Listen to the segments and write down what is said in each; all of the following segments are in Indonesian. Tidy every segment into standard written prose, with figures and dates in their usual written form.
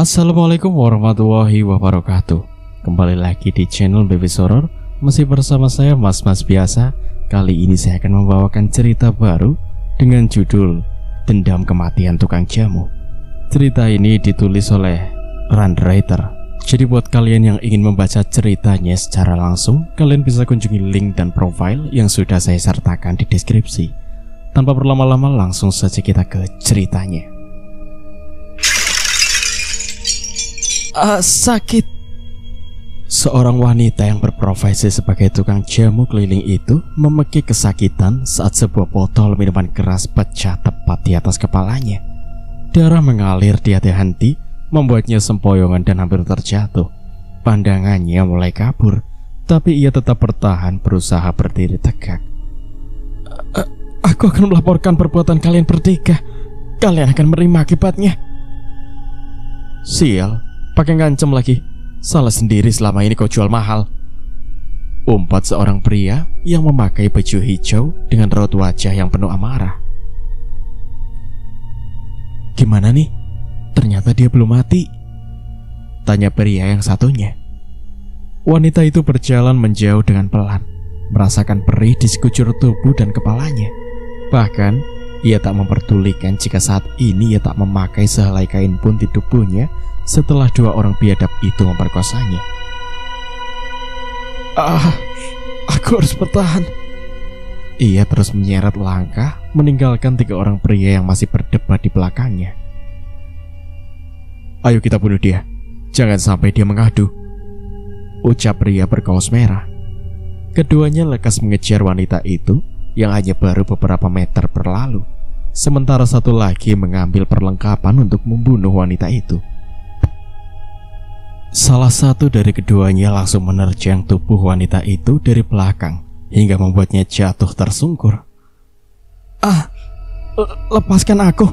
Assalamualaikum warahmatullahi wabarakatuh. Kembali lagi di channel Baby Horror. Masih bersama saya Mas biasa. Kali ini saya akan membawakan cerita baru dengan judul Dendam Kematian Tukang Jamu. Cerita ini ditulis oleh Randwriter. Jadi buat kalian yang ingin membaca ceritanya secara langsung, kalian bisa kunjungi link dan profile yang sudah saya sertakan di deskripsi. Tanpa berlama-lama, langsung saja kita ke ceritanya. Sakit. Seorang wanita yang berprofesi sebagai tukang jamu keliling itu memekik kesakitan saat sebuah botol minuman keras pecah tepat di atas kepalanya. Darah mengalir di hati-hati, membuatnya sempoyongan dan hampir terjatuh. Pandangannya mulai kabur, tapi ia tetap bertahan, berusaha berdiri tegak. Aku akan melaporkan perbuatan kalian bertiga. Kalian akan menerima akibatnya. Sial, pakai ngancem lagi. Salah sendiri selama ini kau jual mahal. Umpat seorang pria yang memakai baju hijau dengan raut wajah yang penuh amarah. Gimana nih? Ternyata dia belum mati, tanya pria yang satunya. Wanita itu berjalan menjauh dengan pelan, merasakan perih di sekujur tubuh dan kepalanya. Bahkan ia tak memperdulikan jika saat ini ia tak memakai sehelai kain pun di tubuhnya setelah dua orang biadab itu memperkosanya. Aku harus bertahan. Ia terus menyeret langkah, meninggalkan tiga orang pria yang masih berdebat di belakangnya. Ayo kita bunuh dia, jangan sampai dia mengadu, ucap pria berkaos merah. Keduanya lekas mengejar wanita itu yang hanya baru beberapa meter berlalu, sementara satu lagi mengambil perlengkapan untuk membunuh wanita itu. Salah satu dari keduanya langsung menerjang tubuh wanita itu dari belakang hingga membuatnya jatuh tersungkur. Lepaskan aku.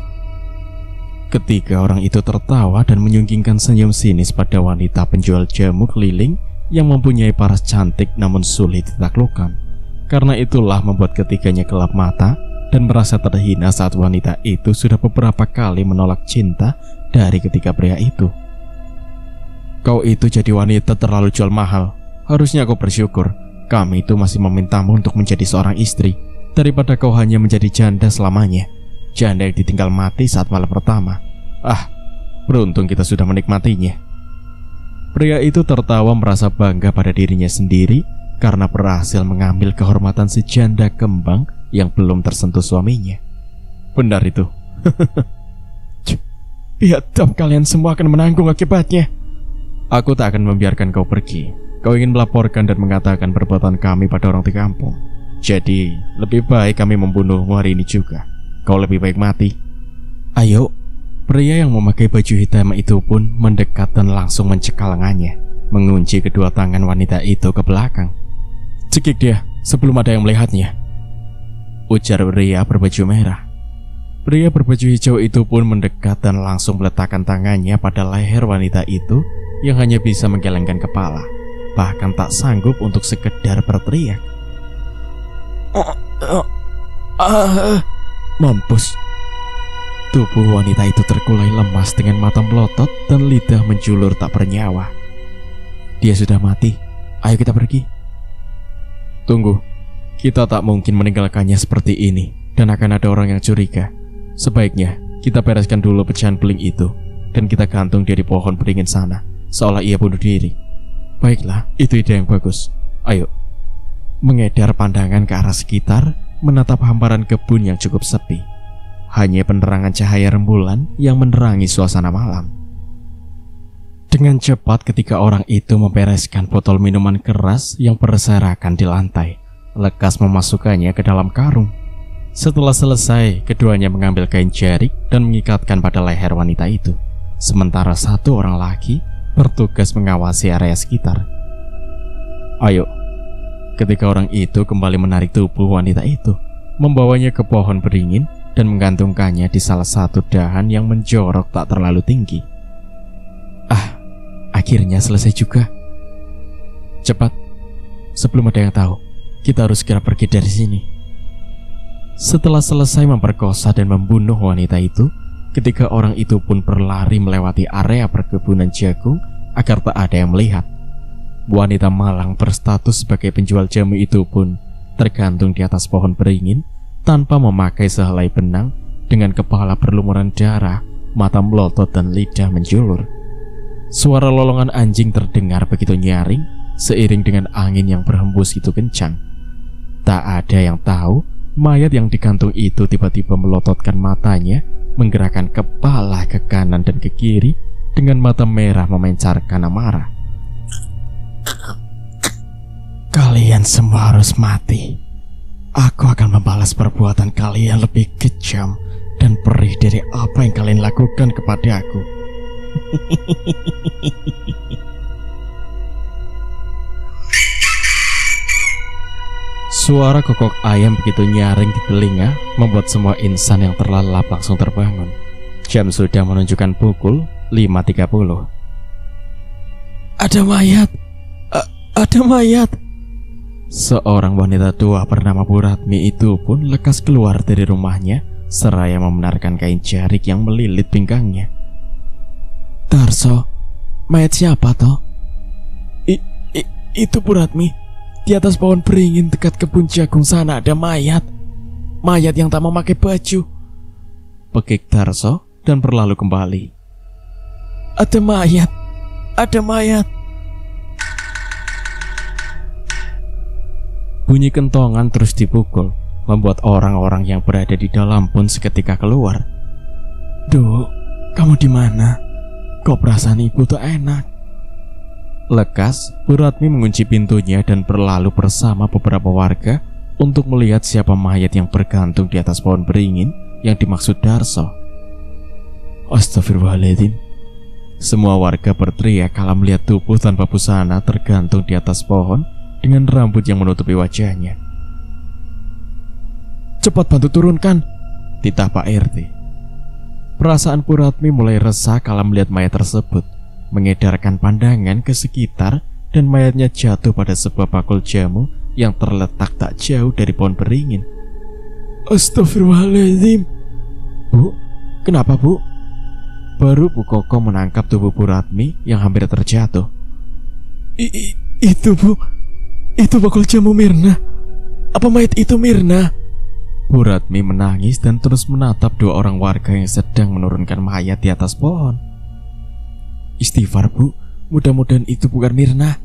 Ketiga orang itu tertawa dan menyunggingkan senyum sinis pada wanita penjual jamu keliling yang mempunyai paras cantik namun sulit ditaklukkan. Karena itulah membuat ketiganya gelap mata dan merasa terhina saat wanita itu sudah beberapa kali menolak cinta dari ketiga pria itu. Kau itu jadi wanita terlalu jual mahal. Harusnya kau bersyukur kami itu masih memintamu untuk menjadi seorang istri, daripada kau hanya menjadi janda selamanya. Janda yang ditinggal mati saat malam pertama. Beruntung kita sudah menikmatinya. Pria itu tertawa merasa bangga pada dirinya sendiri karena berhasil mengambil kehormatan si janda kembang yang belum tersentuh suaminya. Benar itu. Biadab, kalian semua akan menanggung akibatnya. Aku tak akan membiarkan kau pergi. Kau ingin melaporkan dan mengatakan perbuatan kami pada orang di kampung. Jadi lebih baik kami membunuhmu hari ini juga. Kau lebih baik mati. Ayo. Pria yang memakai baju hitam itu pun mendekat dan langsung mencekal lengannya, mengunci kedua tangan wanita itu ke belakang. Cekik dia sebelum ada yang melihatnya, ujar pria berbaju merah. Pria berbaju hijau itu pun mendekat dan langsung meletakkan tangannya pada leher wanita itu yang hanya bisa menggelengkan kepala, bahkan tak sanggup untuk sekedar berteriak. Mampus. Tubuh wanita itu terkulai lemas dengan mata melotot dan lidah menjulur tak bernyawa. Dia sudah mati. Ayo kita pergi. Tunggu. Kita tak mungkin meninggalkannya seperti ini, dan akan ada orang yang curiga. Sebaiknya kita bereskan dulu pecahan beling itu dan kita gantung dia di pohon beringin sana, seolah ia bunuh diri. Baiklah, itu ide yang bagus. Ayo. Mengedar pandangan ke arah sekitar, menatap hamparan kebun yang cukup sepi. Hanya penerangan cahaya rembulan yang menerangi suasana malam. Dengan cepat ketiga orang itu membereskan botol minuman keras yang berserakan di lantai, lekas memasukkannya ke dalam karung. Setelah selesai, keduanya mengambil kain jerik dan mengikatkan pada leher wanita itu. Sementara satu orang lagi bertugas mengawasi area sekitar. Ayo. Ketika orang itu kembali menarik tubuh wanita itu, membawanya ke pohon beringin dan menggantungkannya di salah satu dahan yang menjorok tak terlalu tinggi. Akhirnya selesai juga. Cepat, sebelum ada yang tahu, kita harus segera pergi dari sini. Setelah selesai memperkosa dan membunuh wanita itu, Ketika orang itu pun berlari melewati area perkebunan jagung agar tak ada yang melihat. Wanita malang berstatus sebagai penjual jamu itu pun tergantung di atas pohon beringin tanpa memakai sehelai benang, dengan kepala berlumuran darah, mata melotot dan lidah menjulur. Suara lolongan anjing terdengar begitu nyaring seiring dengan angin yang berhembus itu kencang. Tak ada yang tahu mayat yang digantung itu tiba-tiba melototkan matanya, menggerakkan kepala ke kanan dan ke kiri dengan mata merah memancarkan amarah. Kalian semua harus mati. Aku akan membalas perbuatan kalian lebih kejam dan perih dari apa yang kalian lakukan kepada aku. Suara kokok ayam begitu nyaring di telinga membuat semua insan yang terlelap langsung terbangun. Jam sudah menunjukkan pukul 5.30. Ada mayat! Ada mayat! Seorang wanita tua bernama Bu Ratmi itu pun lekas keluar dari rumahnya seraya membenarkan kain jarik yang melilit pinggangnya. Darso, mayat siapa toh? Itu Bu Ratmi. Di atas pohon beringin dekat kebun jagung sana ada mayat. Mayat yang tak memakai baju, pekik Darso dan berlalu kembali. Ada mayat. Ada mayat. Bunyi kentongan terus dipukul, membuat orang-orang yang berada di dalam pun seketika keluar. Duh, kamu di mana? Kok perasaan ibu tuh enak? Lekas, Bu Ratmi mengunci pintunya dan berlalu bersama beberapa warga untuk melihat siapa mayat yang bergantung di atas pohon beringin yang dimaksud Darso. Astagfirullahaladzim. Semua warga berteriak kala melihat tubuh tanpa busana tergantung di atas pohon dengan rambut yang menutupi wajahnya. Cepat bantu turunkan, titah Pak RT. Perasaan Bu Ratmi mulai resah kala melihat mayat tersebut, mengedarkan pandangan ke sekitar dan mayatnya jatuh pada sebuah bakul jamu yang terletak tak jauh dari pohon beringin. Astagfirullahaladzim. Bu, kenapa Bu? Baru Bu Koko menangkap tubuh Bu Ratmi yang hampir terjatuh. Itu Bu, itu bakul jamu Mirna. Apa mayat itu Mirna? Bu Ratmi menangis dan terus menatap dua orang warga yang sedang menurunkan mayat di atas pohon. Istighfar Bu, mudah-mudahan itu bukan Mirna,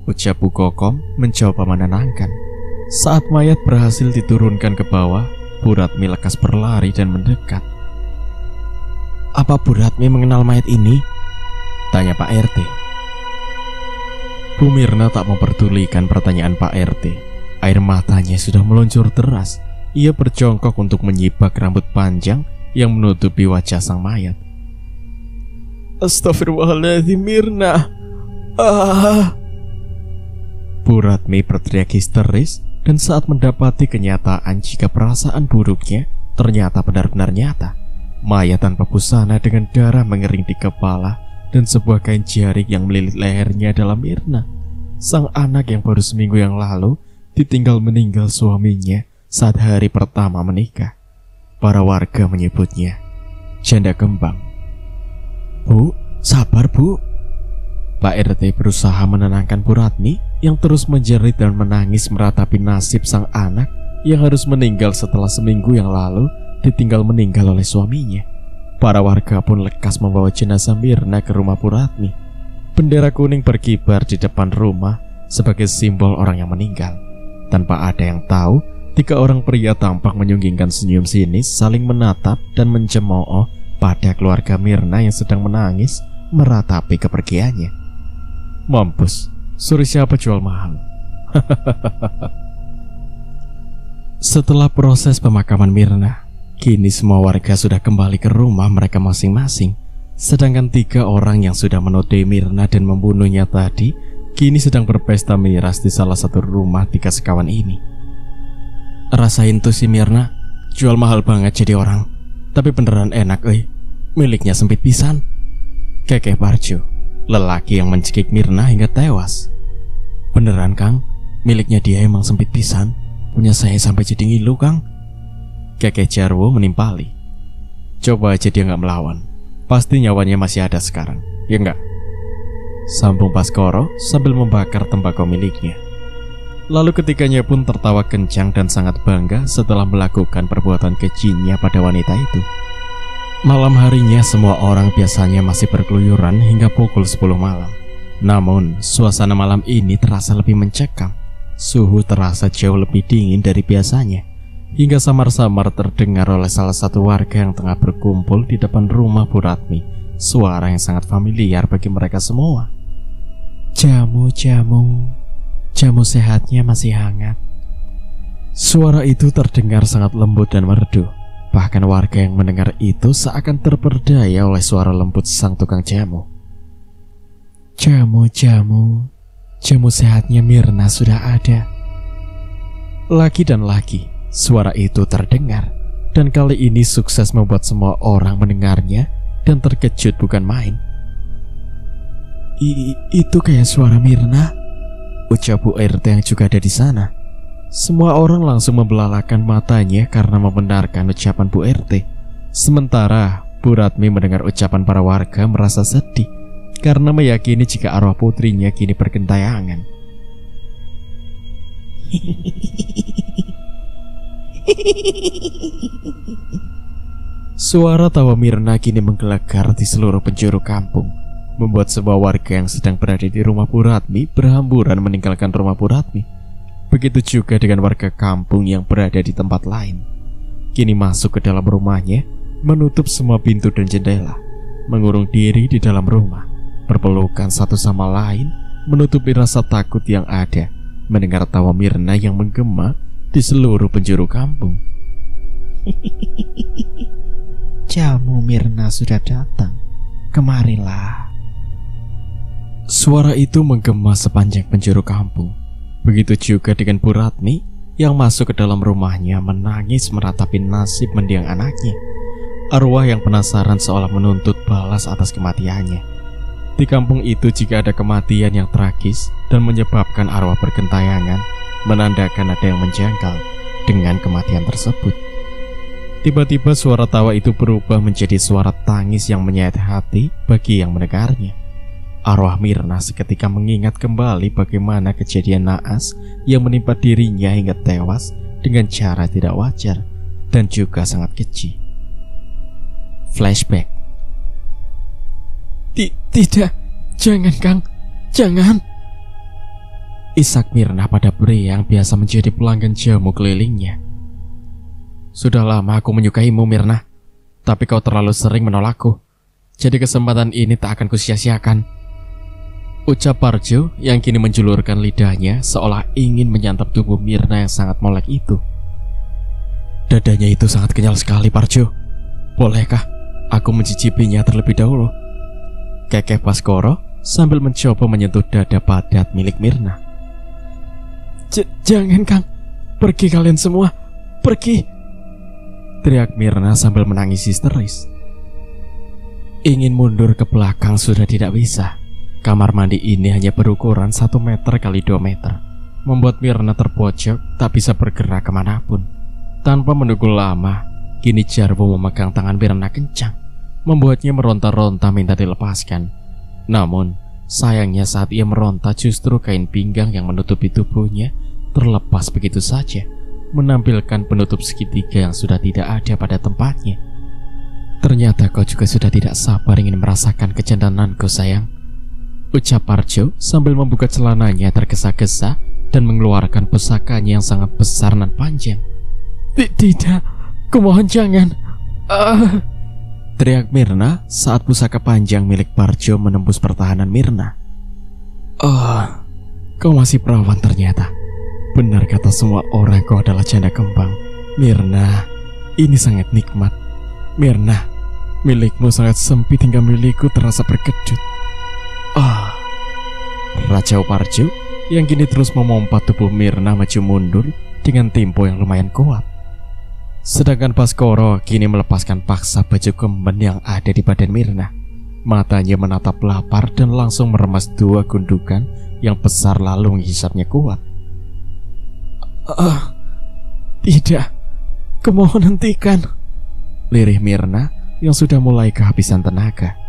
ucap Bu Kokom mencoba menenangkan. Saat mayat berhasil diturunkan ke bawah, Bu Ratmi lekas berlari dan mendekat. Apa Bu Ratmi mengenal mayat ini? Tanya Pak RT. Bu Mirna tak memperdulikan pertanyaan Pak RT. Air matanya sudah meluncur deras. Ia berjongkok untuk menyibak rambut panjang yang menutupi wajah sang mayat. Astagfirullahaladzim Mirna. Bu Ratmi berteriak histeris, dan saat mendapati kenyataan jika perasaan buruknya ternyata benar-benar nyata, mayat tanpa busana dengan darah mengering di kepala dan sebuah kain jarik yang melilit lehernya adalah Mirna, sang anak yang baru seminggu yang lalu ditinggal meninggal suaminya saat hari pertama menikah. Para warga menyebutnya janda kembang. Bu, sabar Bu. Pak RT berusaha menenangkan Bu Ratmi yang terus menjerit dan menangis meratapi nasib sang anak yang harus meninggal setelah seminggu yang lalu ditinggal meninggal oleh suaminya. Para warga pun lekas membawa jenazah Mirna ke rumah Bu Ratmi. Bendera kuning berkibar di depan rumah sebagai simbol orang yang meninggal. Tanpa ada yang tahu, tiga orang pria tampak menyunggingkan senyum sinis saling menatap dan mencemooh pada keluarga Mirna yang sedang menangis meratapi kepergiannya. Mampus, suri siapa jual mahal. Setelah proses pemakaman Mirna, kini semua warga sudah kembali ke rumah mereka masing-masing. Sedangkan tiga orang yang sudah menodai Mirna dan membunuhnya tadi kini sedang berpesta miras di salah satu rumah tiga sekawan ini. Rasain tuh si Mirna, jual mahal banget jadi orang. Tapi beneran enak miliknya sempit pisan. Kekeh Parjo, lelaki yang mencekik Mirna hingga tewas. Beneran Kang, miliknya dia emang sempit pisan. Punya saya sampai jadi ngilu Kang. Kekeh Jarwo menimpali. Coba aja dia nggak melawan, pasti nyawanya masih ada sekarang, ya nggak? Sambung Baskoro sambil membakar tembakau miliknya. Lalu ketiganya pun tertawa kencang dan sangat bangga setelah melakukan perbuatan kejinya pada wanita itu. Malam harinya semua orang biasanya masih berkeluyuran hingga pukul 10 malam. Namun suasana malam ini terasa lebih mencekam. Suhu terasa jauh lebih dingin dari biasanya, hingga samar-samar terdengar oleh salah satu warga yang tengah berkumpul di depan rumah Bu Ratmi suara yang sangat familiar bagi mereka semua. Jamu sehatnya masih hangat. Suara itu terdengar sangat lembut dan merdu. Bahkan warga yang mendengar itu seakan terperdaya oleh suara lembut sang tukang jamu. Jamu sehatnya Mirna sudah ada. Lagi dan lagi suara itu terdengar, dan kali ini sukses membuat semua orang mendengarnya dan terkejut bukan main. Itu kayak suara Mirna, ucap Bu RT yang juga ada di sana. Semua orang langsung membelalakan matanya karena membenarkan ucapan Bu RT. Sementara Bu Ratmi mendengar ucapan para warga merasa sedih karena meyakini jika arwah putrinya kini bergentayangan. Suara tawa Mirna kini menggelegar di seluruh penjuru kampung, membuat semua warga yang sedang berada di rumah Bu Ratmi berhamburan meninggalkan rumah Bu Ratmi. Begitu juga dengan warga kampung yang berada di tempat lain. Kini masuk ke dalam rumahnya, menutup semua pintu dan jendela, mengurung diri di dalam rumah, berpelukan satu sama lain, menutupi rasa takut yang ada mendengar tawa Mirna yang menggema di seluruh penjuru kampung. Jamu Mirna sudah datang, kemarilah. Suara itu menggema sepanjang penjuru kampung. Begitu juga dengan Bu Ratmi yang masuk ke dalam rumahnya menangis meratapi nasib mendiang anaknya. Arwah yang penasaran seolah menuntut balas atas kematiannya. Di kampung itu jika ada kematian yang tragis dan menyebabkan arwah bergentayangan, menandakan ada yang menjangkal dengan kematian tersebut. Tiba-tiba suara tawa itu berubah menjadi suara tangis yang menyayat hati bagi yang mendengarnya. Arwah Mirna seketika mengingat kembali bagaimana kejadian naas yang menimpa dirinya hingga tewas dengan cara tidak wajar dan juga sangat keji. Flashback. Tidak, jangan Kang, jangan. Isak Mirna pada pria yang biasa menjadi pelanggan jamu kelilingnya. Sudah lama aku menyukaimu Mirna, tapi kau terlalu sering menolakku. Jadi kesempatan ini tak akan kusia-siakan, ucap Parjo yang kini menjulurkan lidahnya seolah ingin menyantap tubuh Mirna yang sangat molek itu. Dadanya itu sangat kenyal sekali Parjo. Bolehkah aku mencicipinya terlebih dahulu? Kekeh Baskoro sambil mencoba menyentuh dada padat milik Mirna. Jangan Kang, pergi kalian semua, pergi, teriak Mirna sambil menangis histeris. Ingin mundur ke belakang sudah tidak bisa. Kamar mandi ini hanya berukuran 1 meter kali 2 meter, membuat Mirna terpojok tak bisa bergerak kemanapun. Tanpa menunggu lama, kini Jarwo memegang tangan Mirna kencang, membuatnya meronta-ronta minta dilepaskan. Namun sayangnya saat ia meronta justru kain pinggang yang menutupi tubuhnya terlepas begitu saja, menampilkan penutup segitiga yang sudah tidak ada pada tempatnya. Ternyata kau juga sudah tidak sabar ingin merasakan kejantananku sayang, ucap Parjo sambil membuka celananya tergesa-gesa dan mengeluarkan pusakanya yang sangat besar dan panjang. Tidak, kumohon jangan, teriak Mirna saat pusaka panjang milik Parjo menembus pertahanan Mirna. Kau masih perawan ternyata. Benar kata semua orang kau adalah janda kembang. Mirna, ini sangat nikmat. Mirna, milikmu sangat sempit hingga milikku terasa berkedut. Racau Parjo yang kini terus memompa tubuh Mirna maju mundur dengan tempo yang lumayan kuat. Sedangkan Baskoro kini melepaskan paksa baju kemben yang ada di badan Mirna. Matanya menatap lapar dan langsung meremas 2 gundukan yang besar lalu menghisapnya kuat. Tidak, kumohon hentikan, lirih Mirna yang sudah mulai kehabisan tenaga.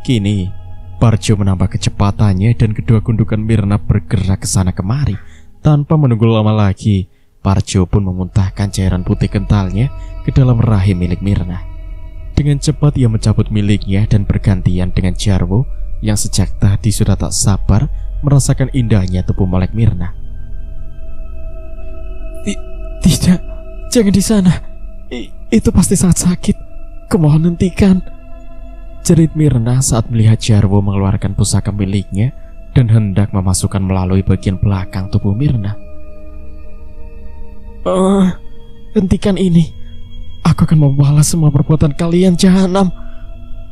Kini, Parjo menambah kecepatannya dan kedua gundukan Mirna bergerak ke sana kemari. Tanpa menunggu lama lagi, Parjo pun memuntahkan cairan putih kentalnya ke dalam rahim milik Mirna. Dengan cepat ia mencabut miliknya dan bergantian dengan Jarwo yang sejak tadi sudah tak sabar merasakan indahnya tubuh molek Mirna. Tidak, jangan di sana. Itu pasti sangat sakit. Kumohon hentikan, jerit Mirna saat melihat Jarwo mengeluarkan pusaka miliknya dan hendak memasukkan melalui bagian belakang tubuh Mirna. Hentikan ini. Aku akan membalas semua perbuatan kalian, jahanam,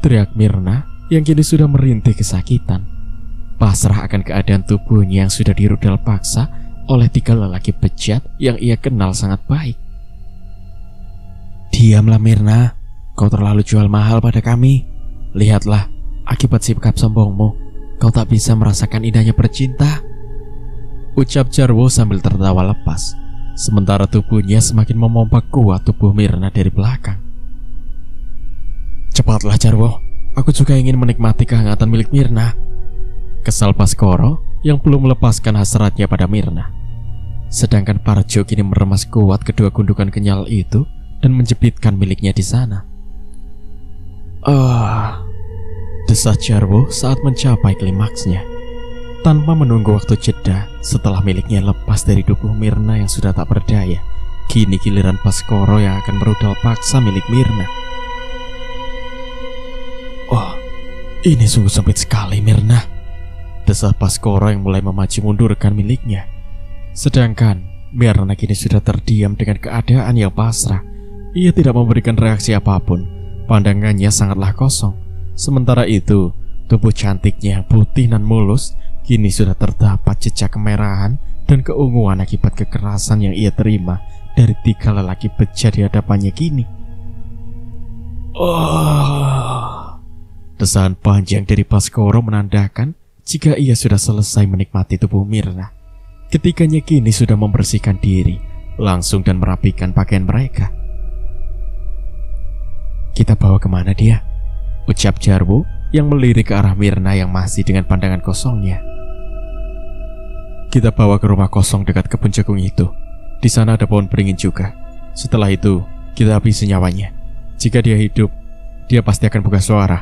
teriak Mirna yang kini sudah merintih kesakitan. Pasrah akan keadaan tubuhnya yang sudah dirudal paksa oleh 3 lelaki bejat yang ia kenal sangat baik. Diamlah Mirna, kau terlalu jual mahal pada kami. Lihatlah, akibat sikap sombongmu, kau tak bisa merasakan indahnya bercinta, ucap Jarwo sambil tertawa lepas. Sementara tubuhnya semakin memompa kuat tubuh Mirna dari belakang. Cepatlah Jarwo, aku juga ingin menikmati kehangatan milik Mirna, kesal Baskoro yang belum melepaskan hasratnya pada Mirna. Sedangkan Parjo kini meremas kuat kedua gundukan kenyal itu dan menjepitkan miliknya di sana. Desah Jarwo saat mencapai klimaksnya. Tanpa menunggu waktu jeda, setelah miliknya lepas dari tubuh Mirna yang sudah tak berdaya, kini giliran Baskoro yang akan merudal paksa milik Mirna. Ini sungguh sempit sekali Mirna, desah Baskoro yang mulai memacu mundurkan miliknya. Sedangkan Mirna kini sudah terdiam dengan keadaan yang pasrah. Ia tidak memberikan reaksi apapun. Pandangannya sangatlah kosong. Sementara itu, tubuh cantiknya yang putih dan mulus kini sudah terdapat jejak kemerahan dan keunguan akibat kekerasan yang ia terima dari 3 lelaki bejat di hadapannya kini. Desahan panjang dari Baskoro menandakan jika ia sudah selesai menikmati tubuh Mirna. Ketiganya kini sudah membersihkan diri langsung dan merapikan pakaian mereka. Kita bawa kemana dia? Ucap Jarwo yang melirik ke arah Mirna yang masih dengan pandangan kosongnya. Kita bawa ke rumah kosong dekat kebun jagung itu. Di sana ada pohon beringin juga. Setelah itu, kita habisi nyawanya. Jika dia hidup, dia pasti akan buka suara,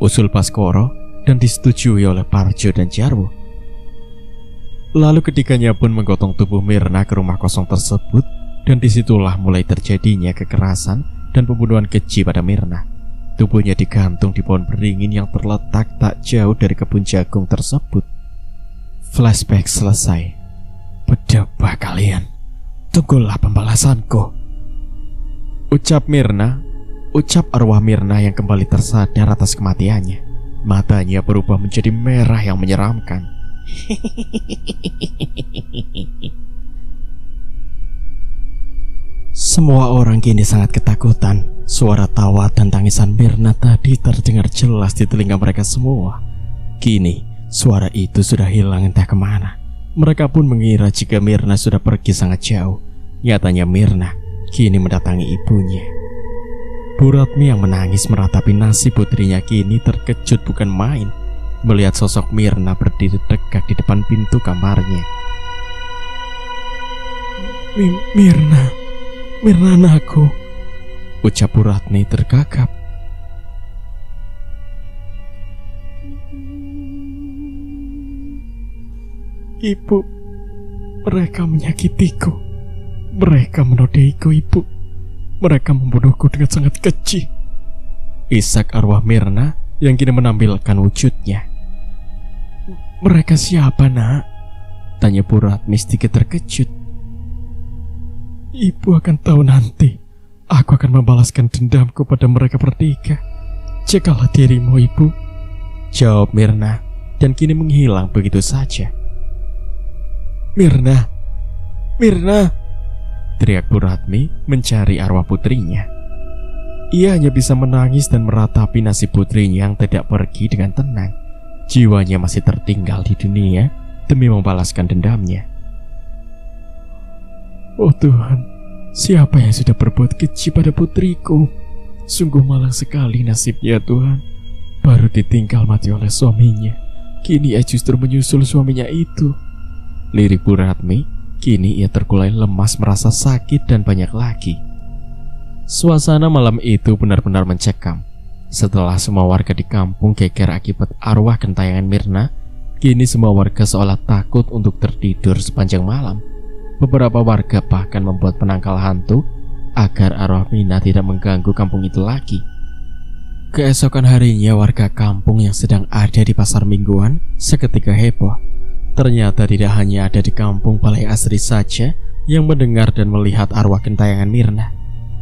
usul Baskoro dan disetujui oleh Parjo dan Jarwo. Lalu ketiganya pun menggotong tubuh Mirna ke rumah kosong tersebut dan disitulah mulai terjadinya kekerasan dan pembunuhan keji pada Mirna. Tubuhnya digantung di pohon beringin yang terletak tak jauh dari kebun jagung tersebut. Flashback selesai. Berdebah kalian, tunggulah pembalasanku, ucap arwah Mirna yang kembali tersadar atas kematiannya. Matanya berubah menjadi merah yang menyeramkan. Semua orang kini sangat ketakutan. Suara tawa dan tangisan Mirna tadi terdengar jelas di telinga mereka semua. Kini suara itu sudah hilang entah kemana. Mereka pun mengira jika Mirna sudah pergi sangat jauh. Nyatanya Mirna kini mendatangi ibunya. Bu Ratmi yang menangis meratapi nasib putrinya kini terkejut bukan main melihat sosok Mirna berdiri tegak di depan pintu kamarnya. Mirna anakku, ucap Bu Ratmi tergagap. Ibu, mereka menyakitiku. Mereka menodaiku, Ibu. Mereka membunuhku dengan sangat keji, isak arwah Mirna yang kini menampilkan wujudnya. Mereka siapa, Nak? Tanya Bu Ratmi sedikit terkejut. Ibu akan tahu nanti. Aku akan membalaskan dendamku pada mereka bertiga. Jagalah dirimu, Ibu, jawab Mirna dan kini menghilang begitu saja. Mirna, teriak Bu Ratmi mencari arwah putrinya. Ia hanya bisa menangis dan meratapi nasib putrinya yang tidak pergi dengan tenang. Jiwanya masih tertinggal di dunia demi membalaskan dendamnya. Oh Tuhan, siapa yang sudah berbuat keji pada putriku? Sungguh malang sekali nasibnya Tuhan. Baru ditinggal mati oleh suaminya, kini ia justru menyusul suaminya itu. Lirik Bu Ratmi. Kini ia terkulai lemas, merasa sakit dan banyak lagi. Suasana malam itu benar-benar mencekam. Setelah semua warga di kampung geger akibat arwah gentayangan Mirna, kini semua warga seolah takut untuk tertidur sepanjang malam. Beberapa warga bahkan membuat penangkal hantu agar arwah Mina tidak mengganggu kampung itu lagi. Keesokan harinya warga kampung yang sedang ada di pasar mingguan seketika heboh. Ternyata tidak hanya ada di kampung Balai Asri saja yang mendengar dan melihat arwah gentayangan Mirna.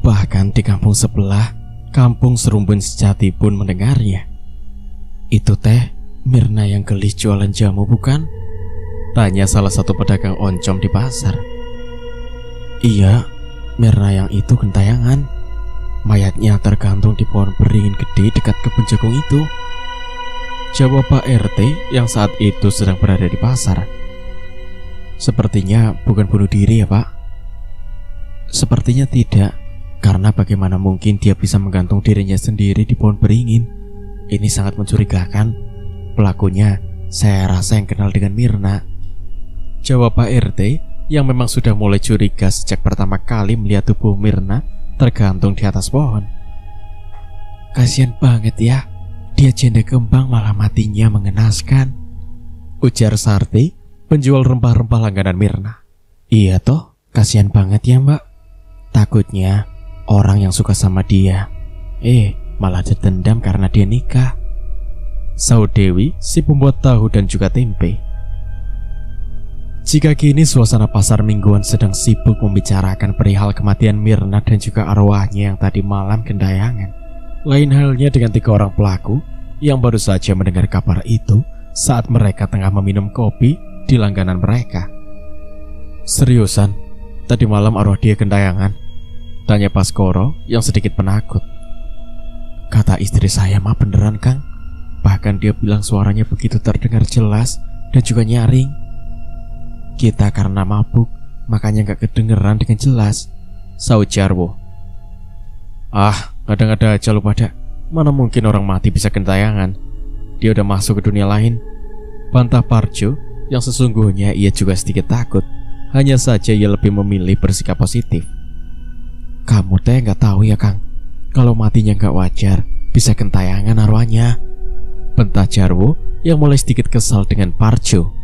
Bahkan di kampung sebelah, kampung Serumbun Sejati pun mendengarnya. Itu teh Mirna yang gelis jualan jamu bukan? Tanya salah satu pedagang oncom di pasar. Iya, Mirna yang itu gentayangan. Mayatnya tergantung di pohon beringin gede dekat kebun jagung itu, jawab Pak RT yang saat itu sedang berada di pasar. Sepertinya bukan bunuh diri ya Pak? Sepertinya tidak, karena bagaimana mungkin dia bisa menggantung dirinya sendiri di pohon beringin. Ini sangat mencurigakan. Pelakunya saya rasa yang kenal dengan Mirna, jawab Pak RT yang memang sudah mulai curiga sejak pertama kali melihat tubuh Mirna tergantung di atas pohon. Kasian banget ya, dia janda kembang malah matinya mengenaskan, ujar Sarti, penjual rempah-rempah langganan Mirna. Iya toh, kasian banget ya Mbak. Takutnya orang yang suka sama dia malah dendam karena dia nikah, sahut Dewi, si pembuat tahu dan juga tempe. Jika kini suasana pasar mingguan sedang sibuk membicarakan perihal kematian Mirna dan juga arwahnya yang tadi malam gentayangan. Lain halnya dengan 3 orang pelaku yang baru saja mendengar kabar itu saat mereka tengah meminum kopi di langganan mereka. Seriusan, tadi malam arwah dia gentayangan? Tanya Baskoro yang sedikit penakut. Kata istri saya mah beneran Kang. Bahkan dia bilang suaranya begitu terdengar jelas dan juga nyaring. Kita karena mabuk makanya gak kedengeran dengan jelas, sahut Jarwo. Ngada-ngada aja lu pada. Mana mungkin orang mati bisa gentayangan? Dia udah masuk ke dunia lain, bantah Parjo yang sesungguhnya ia juga sedikit takut. Hanya saja ia lebih memilih bersikap positif. Kamu teh gak tahu ya Kang, kalau matinya gak wajar bisa gentayangan arwahnya, bantah Jarwo yang mulai sedikit kesal dengan Parjo.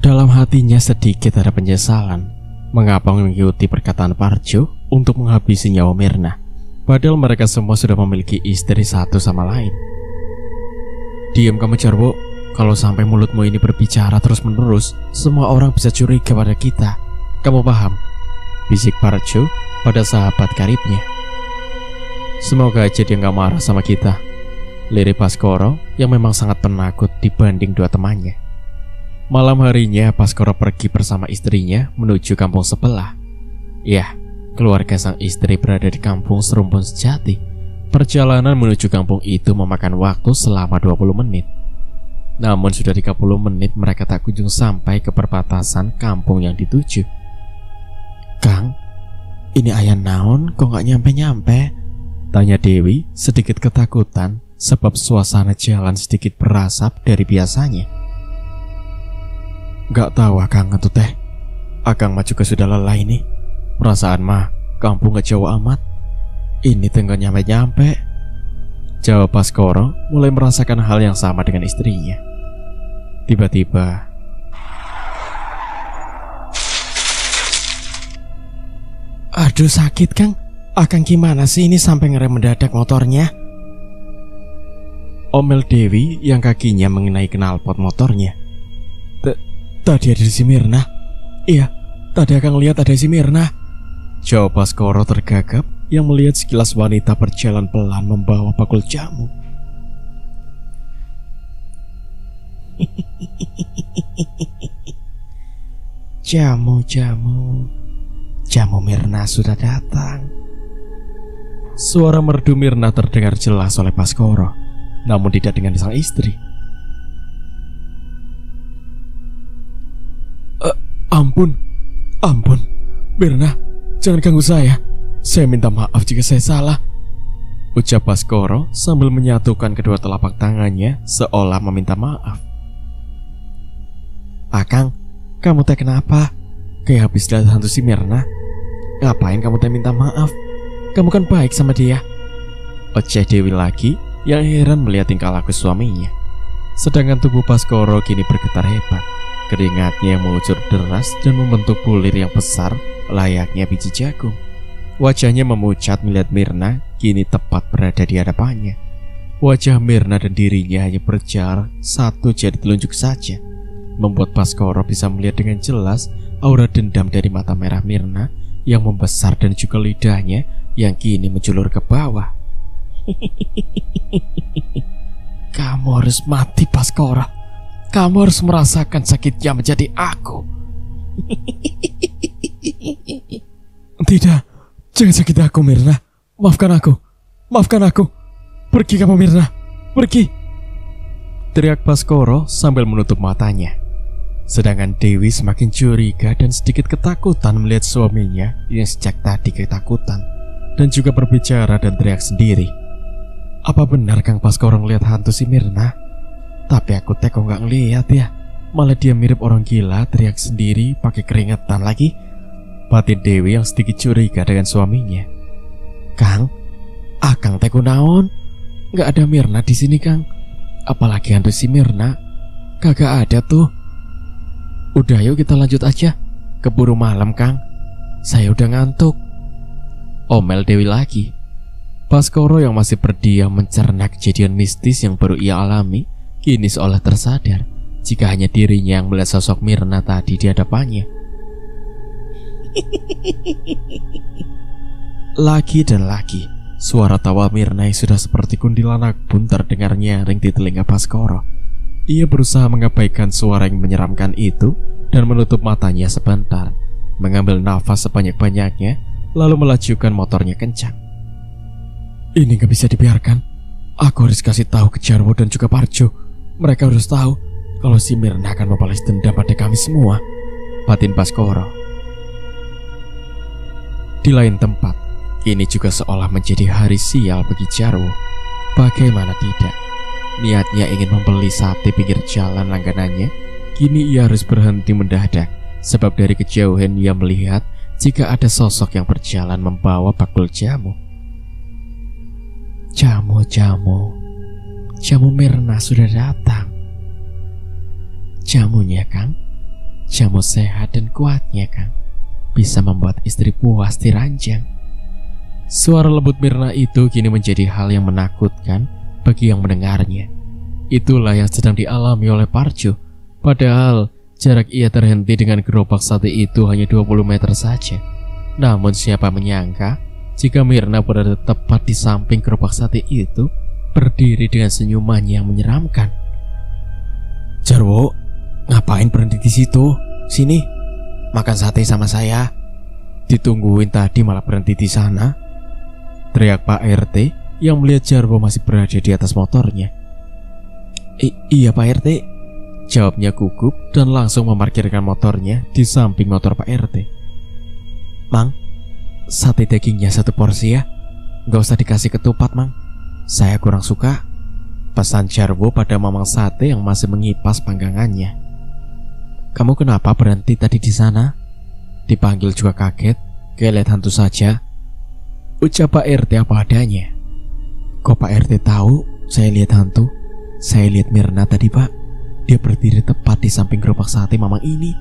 Dalam hatinya sedikit ada penyesalan mengapa mengikuti perkataan Parjo untuk menghabisi nyawa Mirna, padahal mereka semua sudah memiliki istri satu sama lain. Diam kamu Jarwo, kalau sampai mulutmu ini berbicara terus menerus, semua orang bisa curiga pada kita. Kamu paham? Bisik Parjo pada sahabat karibnya. Semoga aja dia gak marah sama kita, lirik Baskoro yang memang sangat penakut dibanding 2 temannya. Malam harinya Baskoro pergi bersama istrinya menuju kampung sebelah. Ya, keluarga sang istri berada di kampung Serumbun Sejati. Perjalanan menuju kampung itu memakan waktu selama 20 menit. Namun sudah 30 menit mereka tak kunjung sampai ke perbatasan kampung yang dituju. Kang, ini ayah naon kok gak nyampe-nyampe? Tanya Dewi sedikit ketakutan sebab suasana jalan sedikit berasap dari biasanya. Gak tahu Akang itu teh. Akang mah juga sudah lelah ini. Perasaan mah kampung gak jauh amat. Ini teh gak nyampe-nyampe, jawab Baskoro mulai merasakan hal yang sama dengan istrinya. Tiba-tiba aduh sakit Kang. Akang gimana sih ini sampai ngerem mendadak motornya? Omel Dewi yang kakinya mengenai knalpot motornya. Tadi ada si Mirna. Iya, tadi Akang lihat ada si Mirna, jawab Baskoro tergagap yang melihat sekilas wanita berjalan pelan membawa bakul jamu. Jamu Mirna sudah datang. Suara merdu Mirna terdengar jelas oleh Baskoro, namun tidak dengan sang istri. Ampun, Mirna, jangan ganggu saya. Saya minta maaf jika saya salah. ucap Baskoro sambil menyatukan kedua telapak tangannya seolah meminta maaf. Akang, kamu teh kenapa? Kayak habis lihat hantu si Mirna. Ngapain kamu teh minta maaf? Kamu kan baik sama dia. Oceh Dewi lagi yang heran melihat tingkah laku suaminya. Sedangkan tubuh Baskoro kini bergetar hebat. Keringatnya yang mengucur deras dan membentuk bulir yang besar layaknya biji jagung. Wajahnya memucat melihat Mirna kini tepat berada di hadapannya. Wajah Mirna dan dirinya hanya berjarak satu jari telunjuk saja, membuat Baskoro bisa melihat dengan jelas aura dendam dari mata merah Mirna yang membesar dan juga lidahnya yang kini menjulur ke bawah. Kamu harus mati, Baskoro. Kamu harus merasakan sakitnya menjadi aku. Tidak, jangan sakiti aku, Mirna. Maafkan aku. Maafkan aku. Pergi kamu, Mirna. Pergi. Teriak Baskoro sambil menutup matanya. Sedangkan Dewi semakin curiga dan sedikit ketakutan melihat suaminya yang sejak tadi ketakutan dan juga berbicara dan teriak sendiri. Apa benar Kang Baskoro ngelihat hantu si Mirna? Tapi aku teh kok gak ngelihat ya. Malah dia mirip orang gila, teriak sendiri pakai keringetan lagi. Batin Dewi yang sedikit curiga dengan suaminya. Kang, Akang teh kunaon? Gak ada Mirna di sini, Kang. Apalagi hantu si Mirna. Kagak ada tuh. Udah yuk kita lanjut aja. Keburu malam, Kang. Saya udah ngantuk. Omel Dewi lagi. Baskoro yang masih berdiam mencerna kejadian mistis yang baru ia alami kini seolah tersadar jika hanya dirinya yang melihat sosok Mirna tadi di hadapannya. Lagi dan lagi, suara tawa Mirna yang sudah seperti kuntilanak pun terdengar nyaring di telinga Baskoro. Ia berusaha mengabaikan suara yang menyeramkan itu dan menutup matanya sebentar, mengambil nafas sebanyak-banyaknya, lalu melajukan motornya kencang. Ini gak bisa dibiarkan. Aku harus kasih tahu ke Jarwo dan juga Parjo. Mereka harus tahu kalau si Mirna akan membalas dendam pada kami semua, batin Baskoro. Di lain tempat, ini juga seolah menjadi hari sial bagi Jarwo. Bagaimana tidak? Niatnya ingin membeli sate pinggir jalan langganannya, kini ia harus berhenti mendadak, sebab dari kejauhan ia melihat jika ada sosok yang berjalan membawa bakul jamu. Jamu Mirna sudah datang. Jamunya, Kang. Jamu sehat dan kuatnya, Kang. Bisa membuat istri puas diranjang. Suara lembut Mirna itu kini menjadi hal yang menakutkan bagi yang mendengarnya. Itulah yang sedang dialami oleh Parjo. Padahal jarak ia terhenti dengan gerobak sate itu hanya 20 meter saja. Namun siapa menyangka jika Mirna berada tepat di samping gerobak sate itu, berdiri dengan senyumannya yang menyeramkan. Jarwo, ngapain berhenti di situ? Sini, makan sate sama saya. Ditungguin tadi malah berhenti di sana. Teriak Pak RT yang melihat Jarwo masih berada di atas motornya. Iya Pak RT, jawabnya gugup dan langsung memarkirkan motornya di samping motor Pak RT. Mang, sate dagingnya 1 porsi ya. Gak usah dikasih ketupat, Mang. Saya kurang suka, pesan Jarwo pada mamang sate yang masih mengipas panggangannya. Kamu kenapa berhenti tadi di sana? Dipanggil juga kaget, kayak lihat hantu saja. Ucap Pak RT apa adanya. Kok Pak RT tahu saya lihat hantu? Saya lihat Mirna tadi, Pak. Dia berdiri tepat di samping gerobak sate mamang ini,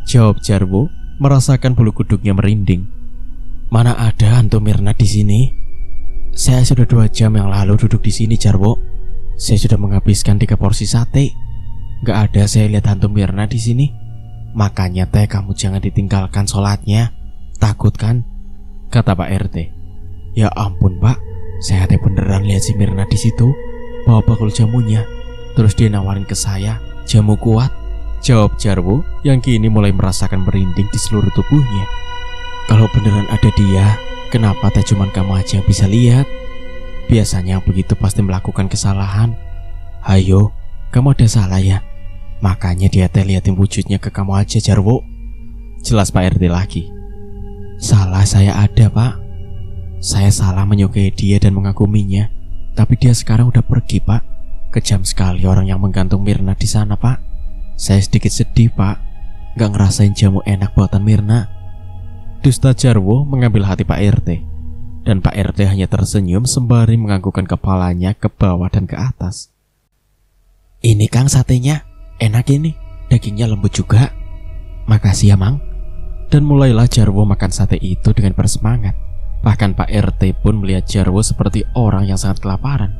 jawab Jarwo merasakan bulu kuduknya merinding. Mana ada hantu Mirna di sini? Saya sudah 2 jam yang lalu duduk di sini, Jarwo. Saya sudah menghabiskan 3 porsi sate. Gak ada saya lihat hantu Mirna di sini. Makanya teh kamu jangan ditinggalkan sholatnya. Takut kan? Kata Pak RT. Ya ampun Pak, saya teh beneran lihat si Mirna di situ, bawa bakul jamunya. Terus dia nawarin ke saya jamu kuat, jawab Jarwo yang kini mulai merasakan merinding di seluruh tubuhnya. Kalau beneran ada dia, kenapa teh cuman kamu aja yang bisa lihat? Biasanya begitu pasti melakukan kesalahan. Hayo, kamu ada salah ya? Makanya dia teh liatin wujudnya ke kamu aja, Jarwo. Jelas Pak RT lagi. Salah saya ada, Pak. Saya salah menyukai dia dan mengaguminya, tapi dia sekarang udah pergi, Pak. Kejam sekali orang yang menggantung Mirna di sana, Pak. Saya sedikit sedih, Pak. Gak ngerasain jamu enak buatan Mirna. Dusta Jarwo mengambil hati Pak RT. Dan Pak RT hanya tersenyum sembari menganggukkan kepalanya ke bawah dan ke atas. Ini Kang satenya, enak ini. Dagingnya lembut juga. Makasih ya, Mang. Dan mulailah Jarwo makan sate itu dengan bersemangat. Bahkan Pak RT pun melihat Jarwo seperti orang yang sangat kelaparan.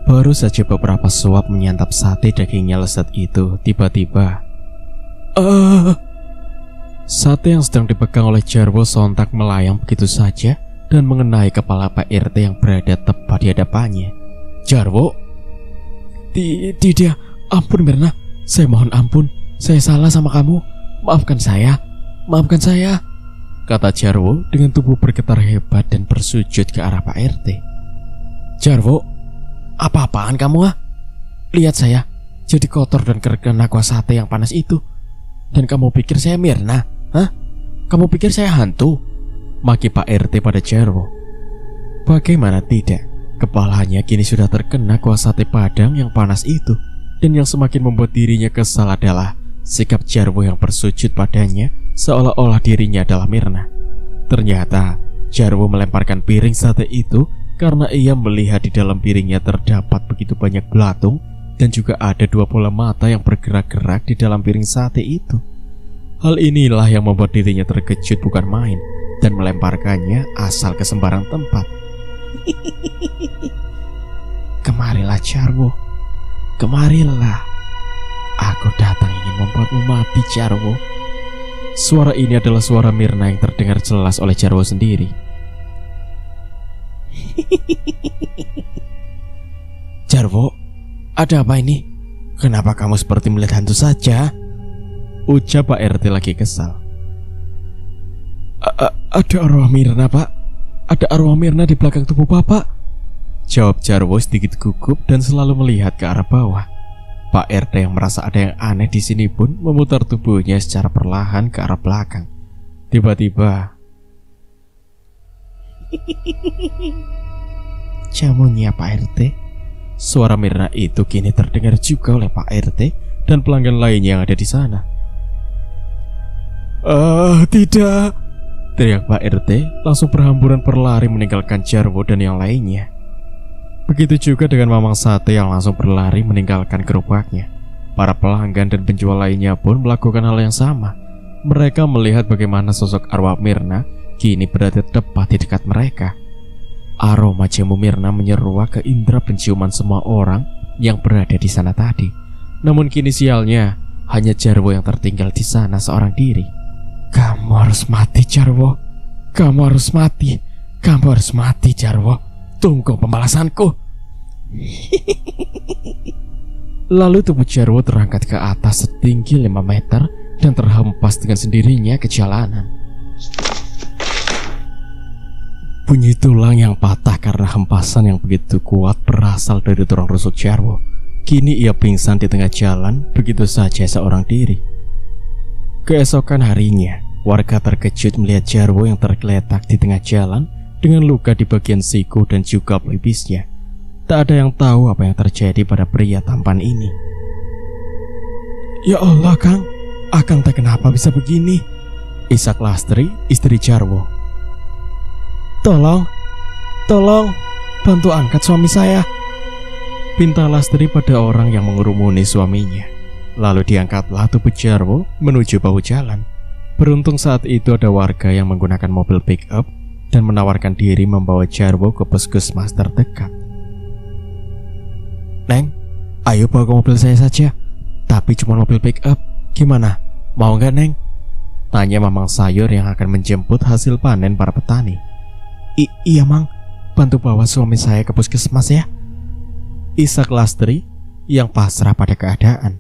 Baru saja beberapa suap menyantap sate dagingnya lezat itu, tiba-tiba sate yang sedang dipegang oleh Jarwo sontak melayang begitu saja dan mengenai kepala Pak RT yang berada tepat di hadapannya. Jarwo, tidak, ampun Mirna, saya mohon ampun, saya salah sama kamu, maafkan saya, kata Jarwo dengan tubuh bergetar hebat dan bersujud ke arah Pak RT. Jarwo, apa-apaan kamu ah? Lihat saya jadi kotor dan kena kuah sate yang panas itu. Dan kamu pikir saya Mirna? Hah? Kamu pikir saya hantu? Maki Pak RT pada Jarwo. Bagaimana tidak, kepalanya kini sudah terkena kuah sate padang yang panas itu. Dan yang semakin membuat dirinya kesal adalah sikap Jarwo yang bersujud padanya seolah-olah dirinya adalah Mirna. Ternyata Jarwo melemparkan piring sate itu karena ia melihat di dalam piringnya terdapat begitu banyak belatung dan juga ada 2 bola mata yang bergerak-gerak di dalam piring sate itu. Hal inilah yang membuat dirinya terkejut bukan main dan melemparkannya asal ke sembarang tempat. Kemarilah Jarwo, kemarilah. Aku datang ingin membuatmu mati, Jarwo. Suara ini adalah suara Mirna yang terdengar jelas oleh Jarwo sendiri. Jarwo, ada apa ini? Kenapa kamu seperti melihat hantu saja? Ucap Pak RT lagi kesal. Ada arwah Mirna, Pak. Ada arwah Mirna di belakang tubuh Bapak, jawab Jarwo sedikit gugup dan selalu melihat ke arah bawah. Pak RT yang merasa ada yang aneh di sini pun memutar tubuhnya secara perlahan ke arah belakang. Tiba-tiba, jamunya Pak RT. Suara Mirna itu kini terdengar juga oleh Pak RT dan pelanggan lainnya yang ada di sana. Tidak, teriak Pak RT langsung berhamburan berlari meninggalkan Jarwo dan yang lainnya. Begitu juga dengan Mamang Sate yang langsung berlari meninggalkan gerobaknya. Para pelanggan dan penjual lainnya pun melakukan hal yang sama. Mereka melihat bagaimana sosok arwah Mirna kini berada tepat di dekat mereka. Aroma jamu Mirna menyeruak ke indera penciuman semua orang yang berada di sana tadi. Namun kini sialnya, hanya Jarwo yang tertinggal di sana seorang diri. Kamu harus mati, Jarwo. Kamu harus mati. Kamu harus mati, Jarwo. Tunggu pembalasanku. Lalu tubuh Jarwo terangkat ke atas setinggi 5 meter dan terhempas dengan sendirinya ke jalanan. Bunyi tulang yang patah karena hempasan yang begitu kuat berasal dari tulang rusuk Jarwo. Kini ia pingsan di tengah jalan begitu saja seorang diri. Keesokan harinya, warga terkejut melihat Jarwo yang tergeletak di tengah jalan dengan luka di bagian siku dan juga pelipisnya. Tak ada yang tahu apa yang terjadi pada pria tampan ini. Ya Allah, Kang, Akang tak kenapa bisa begini? Isak Lastri, istri Jarwo. Tolong, bantu angkat suami saya, pinta Lastri pada orang yang mengurumuni suaminya. Lalu diangkatlah tubuh Jarwo menuju bahu jalan. Beruntung saat itu ada warga yang menggunakan mobil pick up dan menawarkan diri membawa Jarwo ke puskesmas terdekat. Neng, ayo bawa ke mobil saya saja, tapi cuma mobil pick up. Gimana, mau nggak Neng? Tanya Mamang Sayur yang akan menjemput hasil panen para petani. Iya Mang, bantu bawa suami saya ke puskesmas ya, isak Lastri yang pasrah pada keadaan.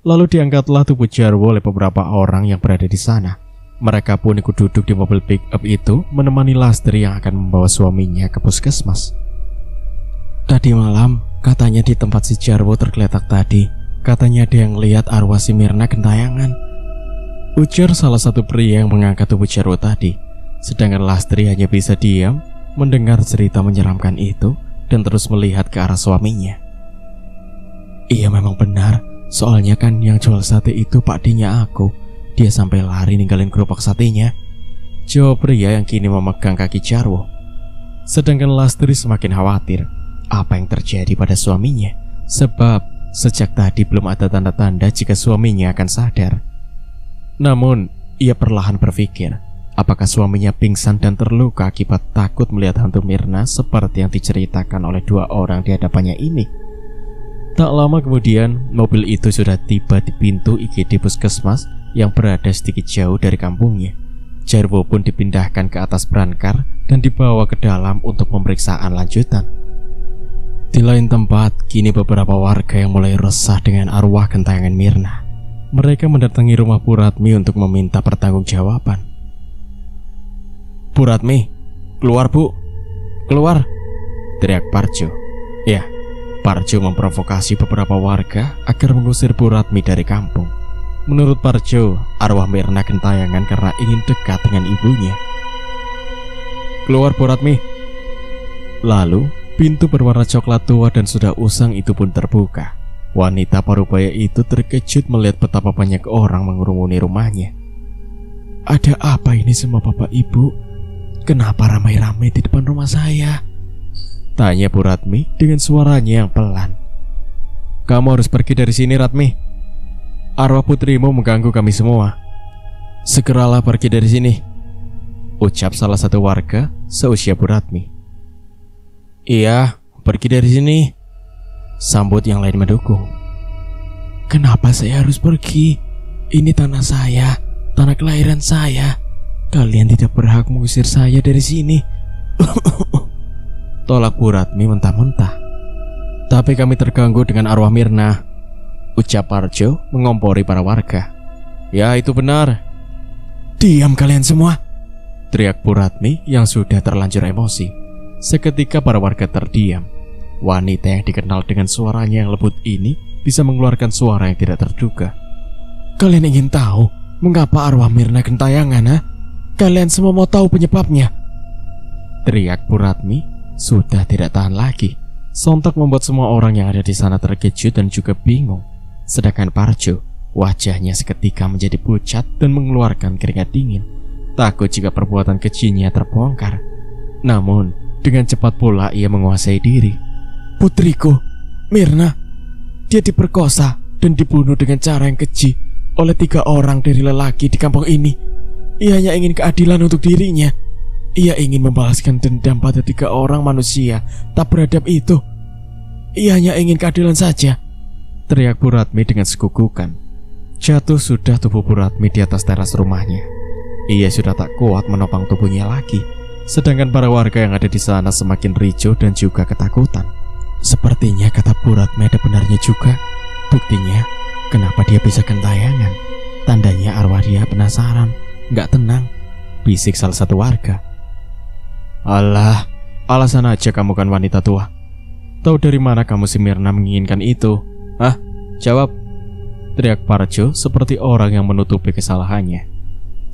Lalu diangkatlah tubuh Jarwo oleh beberapa orang yang berada di sana. Mereka pun ikut duduk di mobil pick up itu menemani Lastri yang akan membawa suaminya ke puskesmas. Tadi malam, katanya di tempat si Jarwo tergeletak tadi, katanya ada yang lihat arwah si Mirna gentayangan, ujar salah satu pria yang mengangkat tubuh Jarwo tadi. Sedangkan Lastri hanya bisa diam mendengar cerita menyeramkan itu dan terus melihat ke arah suaminya. Iya memang benar, soalnya kan yang jual sate itu Pak D-nya aku. Dia sampai lari ninggalin gerobak satenya, jawab pria yang kini memegang kaki Jarwo. Sedangkan Lastri semakin khawatir apa yang terjadi pada suaminya, sebab sejak tadi belum ada tanda-tanda jika suaminya akan sadar. Namun ia perlahan berpikir, apakah suaminya pingsan dan terluka akibat takut melihat hantu Mirna seperti yang diceritakan oleh dua orang di hadapannya ini. Tak lama kemudian, mobil itu sudah tiba di pintu IGD Puskesmas yang berada sedikit jauh dari kampungnya. Jarwo pun dipindahkan ke atas brankar dan dibawa ke dalam untuk pemeriksaan lanjutan. Di lain tempat, kini beberapa warga yang mulai resah dengan arwah gentayangan Mirna. Mereka mendatangi rumah Bu Ratmi untuk meminta pertanggungjawaban. "Bu Ratmi, keluar Bu, keluar!" teriak Parjo. Ya, Parjo memprovokasi beberapa warga agar mengusir Bu Ratmi dari kampung. Menurut Parjo, arwah Mirna gentayangan karena ingin dekat dengan ibunya. "Keluar Bu Ratmi!" Lalu, pintu berwarna coklat tua dan sudah usang itu pun terbuka. Wanita parubaya itu terkejut melihat betapa banyak orang mengurumuni rumahnya. "Ada apa ini semua Bapak Ibu? Kenapa ramai-ramai di depan rumah saya?" tanya Bu Ratmi dengan suaranya yang pelan. "Kamu harus pergi dari sini, Ratmi. Arwah putrimu mengganggu kami semua. Segeralah pergi dari sini," ucap salah satu warga seusia Bu Ratmi. "Iya, pergi dari sini," sambut yang lain mendukung. "Kenapa saya harus pergi? Ini tanah saya, tanah kelahiran saya. Kalian tidak berhak mengusir saya dari sini," tolak Bu Ratmi mentah-mentah. "Tapi kami terganggu dengan arwah Mirna," ucap Parjo mengompori para warga. "Ya, itu benar." "Diam kalian semua!" teriak Bu Ratmi yang sudah terlanjur emosi. Seketika para warga terdiam. Wanita yang dikenal dengan suaranya yang lembut ini bisa mengeluarkan suara yang tidak terduga. "Kalian ingin tahu mengapa arwah Mirna gentayangan, ha? Kalian semua mau tahu penyebabnya?" teriak Bu Ratmi sudah tidak tahan lagi. Sontak membuat semua orang yang ada di sana terkejut dan juga bingung. Sedangkan Parjo, wajahnya seketika menjadi pucat dan mengeluarkan keringat dingin, takut jika perbuatan kejinya terbongkar. Namun dengan cepat pula ia menguasai diri. "Putriku, Mirna, dia diperkosa dan dibunuh dengan cara yang keji oleh 3 orang dari lelaki di kampung ini. Ia hanya ingin keadilan untuk dirinya. Ia ingin membalaskan dendam pada 3 orang manusia tak beradab itu. Ia hanya ingin keadilan saja," teriak Bu Ratmi dengan segugukan. Jatuh sudah tubuh Bu Ratmi di atas teras rumahnya. Ia sudah tak kuat menopang tubuhnya lagi. Sedangkan para warga yang ada di sana semakin ricuh dan juga ketakutan. Sepertinya kata Bu Ratmi ada benarnya juga. Buktinya, kenapa dia bisa gentayangan? Tandanya arwah dia penasaran, gak tenang, bisik salah satu warga. "Alah, alasan aja kamu kan wanita tua. Tahu dari mana kamu si Mirna menginginkan itu? Hah? Jawab," teriak Parjo seperti orang yang menutupi kesalahannya.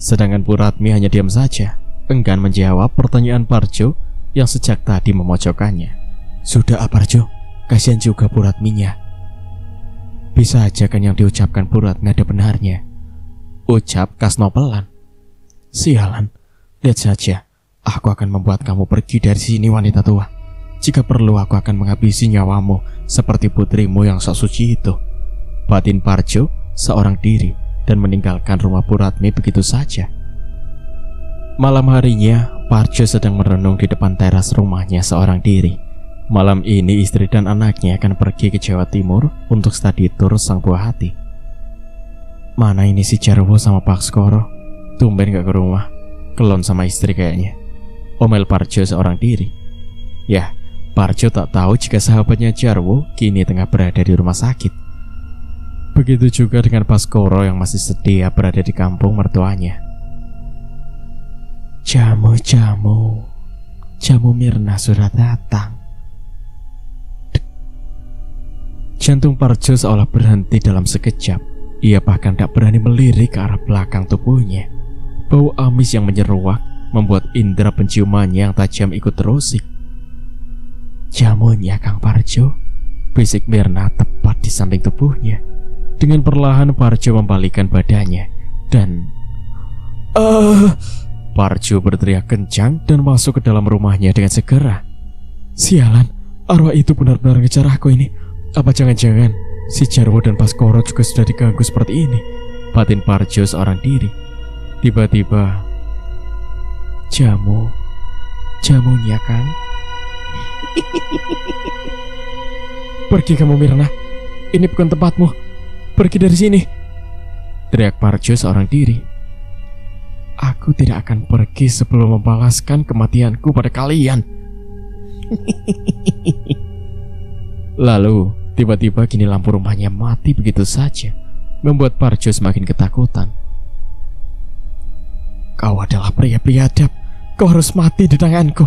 Sedangkan Bu Ratmi hanya diam saja, enggan menjawab pertanyaan Parjo yang sejak tadi memojokkannya. "Sudah Parjo, kasihan juga Bu Ratminya." "Bisa aja kan yang diucapkan Bu Ratmi ada benarnya," ucap Kasno pelan. "Sialan, lihat saja. Aku akan membuat kamu pergi dari sini wanita tua. Jika perlu aku akan menghabisi nyawamu seperti putrimu yang sok suci itu," batin Parjo seorang diri dan meninggalkan rumah Bu Ratmi begitu saja. Malam harinya, Parjo sedang merenung di depan teras rumahnya seorang diri. Malam ini istri dan anaknya akan pergi ke Jawa Timur untuk studi tour sang buah hati. "Mana ini si Jarwo sama Pak Skoro? Tumben gak ke rumah. Kelon sama istri kayaknya," omel Parjo seorang diri. Ya, Parjo tak tahu jika sahabatnya Jarwo kini tengah berada di rumah sakit. Begitu juga dengan Baskoro yang masih setia berada di kampung mertuanya. Jamu Mirna sudah datang. Jantung Parjo seolah berhenti dalam sekejap. Ia bahkan tak berani melirik ke arah belakang tubuhnya. Bau amis yang menyeruak membuat indera penciumannya yang tajam ikut terusik. "Jamunya, Kang Parjo," bisik Mirna tepat di samping tubuhnya. Dengan perlahan Parjo membalikkan badannya dan Parjo berteriak kencang dan masuk ke dalam rumahnya dengan segera. "Sialan, arwah itu benar-benar ngejar aku ini. Apa jangan-jangan si Jarwo dan Baskoro juga sudah diganggu seperti ini?" batin Parjo seorang diri. Tiba-tiba, jamunya, Kang." "Pergi kamu, Mirna. Ini bukan tempatmu. Pergi dari sini," teriak Parjo seorang diri. "Aku tidak akan pergi sebelum membalaskan kematianku pada kalian." Lalu tiba-tiba kini lampu rumahnya mati begitu saja, membuat Parjo semakin ketakutan. "Kau adalah pria biadab. Kau harus mati di tanganku."